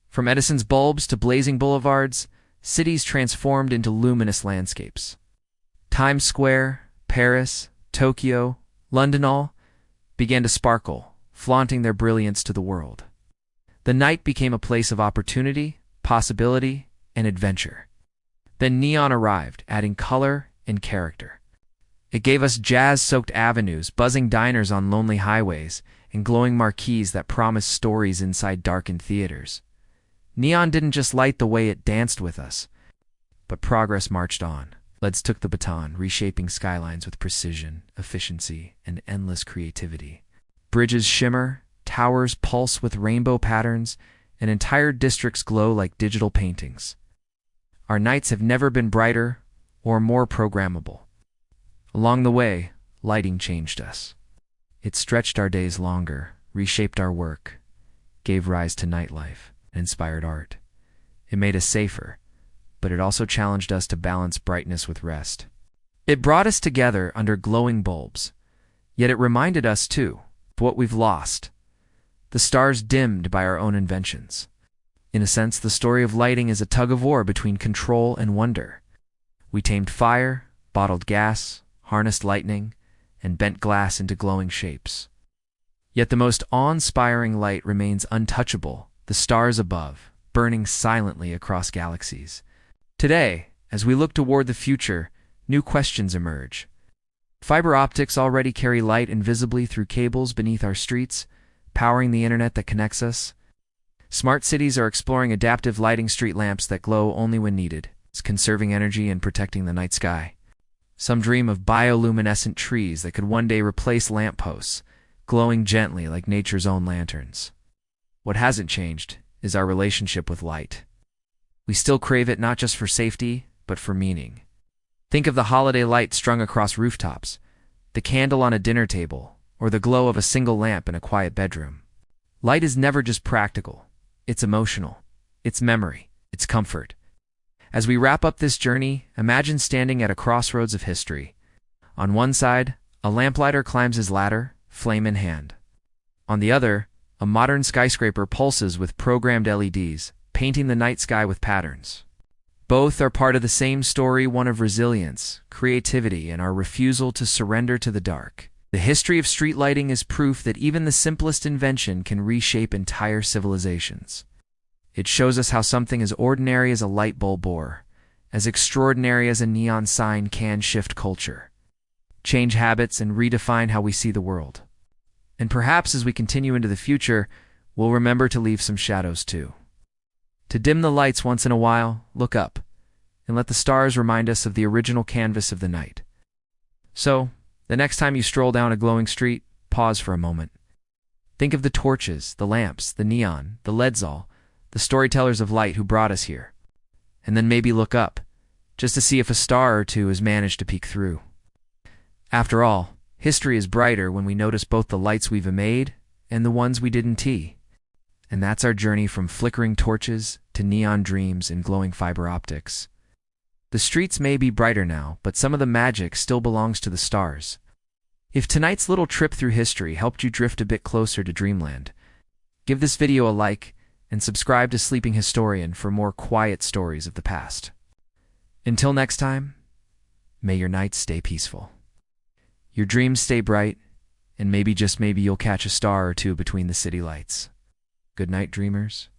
From Edison's bulbs to blazing boulevards, cities transformed into luminous landscapes. Times Square, Paris, Tokyo, London all began to sparkle, flaunting their brilliance to the world. The night became a place of opportunity, possibility, and adventure. Then neon arrived, adding color and character. It gave us jazz-soaked avenues, buzzing diners on lonely highways, and glowing marquees that promised stories inside darkened theaters. Neon didn't just light the way, it danced with us. But progress marched on. LEDs took the baton, reshaping skylines with precision, efficiency, and endless creativity. Bridges shimmer, towers pulse with rainbow patterns, and entire districts glow like digital paintings. Our nights have never been brighter or more programmable. Along the way, lighting changed us. It stretched our days longer, reshaped our work, gave rise to nightlife, and inspired art. It made us safer, but it also challenged us to balance brightness with rest. It brought us together under glowing bulbs, yet it reminded us, too, of what we've lost, the stars dimmed by our own inventions. In a sense, the story of lighting is a tug-of-war between control and wonder. We tamed fire, bottled gas, harnessed lightning, and bent glass into glowing shapes. Yet the most awe-inspiring light remains untouchable, the stars above, burning silently across galaxies. Today, as we look toward the future, new questions emerge. Fiber optics already carry light invisibly through cables beneath our streets, powering the internet that connects us. Smart cities are exploring adaptive lighting street lamps that glow only when needed, conserving energy and protecting the night sky. Some dream of bioluminescent trees that could one day replace lampposts, glowing gently like nature's own lanterns. What hasn't changed is our relationship with light. We still crave it not just for safety, but for meaning. Think of the holiday light strung across rooftops, the candle on a dinner table, or the glow of a single lamp in a quiet bedroom. Light is never just practical. It's emotional. It's memory. It's comfort. As we wrap up this journey, imagine standing at a crossroads of history. On one side, a lamplighter climbs his ladder, flame in hand. On the other, a modern skyscraper pulses with programmed LEDs, painting the night sky with patterns. Both are part of the same story, one of resilience, creativity, and our refusal to surrender to the dark. The history of street lighting is proof that even the simplest invention can reshape entire civilizations. It shows us how something as ordinary as a light bulb or as extraordinary as a neon sign can shift culture, change habits, and redefine how we see the world. And perhaps as we continue into the future, we'll remember to leave some shadows too. To dim the lights once in a while, look up, and let the stars remind us of the original canvas of the night. So, the next time you stroll down a glowing street, pause for a moment. Think of the torches, the lamps, the neon, the leadsol, the storytellers of light who brought us here. And then maybe look up, just to see if a star or two has managed to peek through. After all, history is brighter when we notice both the lights we've made and the ones we didn't see. And that's our journey from flickering torches to neon dreams and glowing fiber optics. The streets may be brighter now, but some of the magic still belongs to the stars. If tonight's little trip through history helped you drift a bit closer to dreamland, give this video a like and subscribe to Sleeping Historian for more quiet stories of the past. Until next time, may your nights stay peaceful, your dreams stay bright, and maybe, just maybe, you'll catch a star or two between the city lights. Good night, dreamers.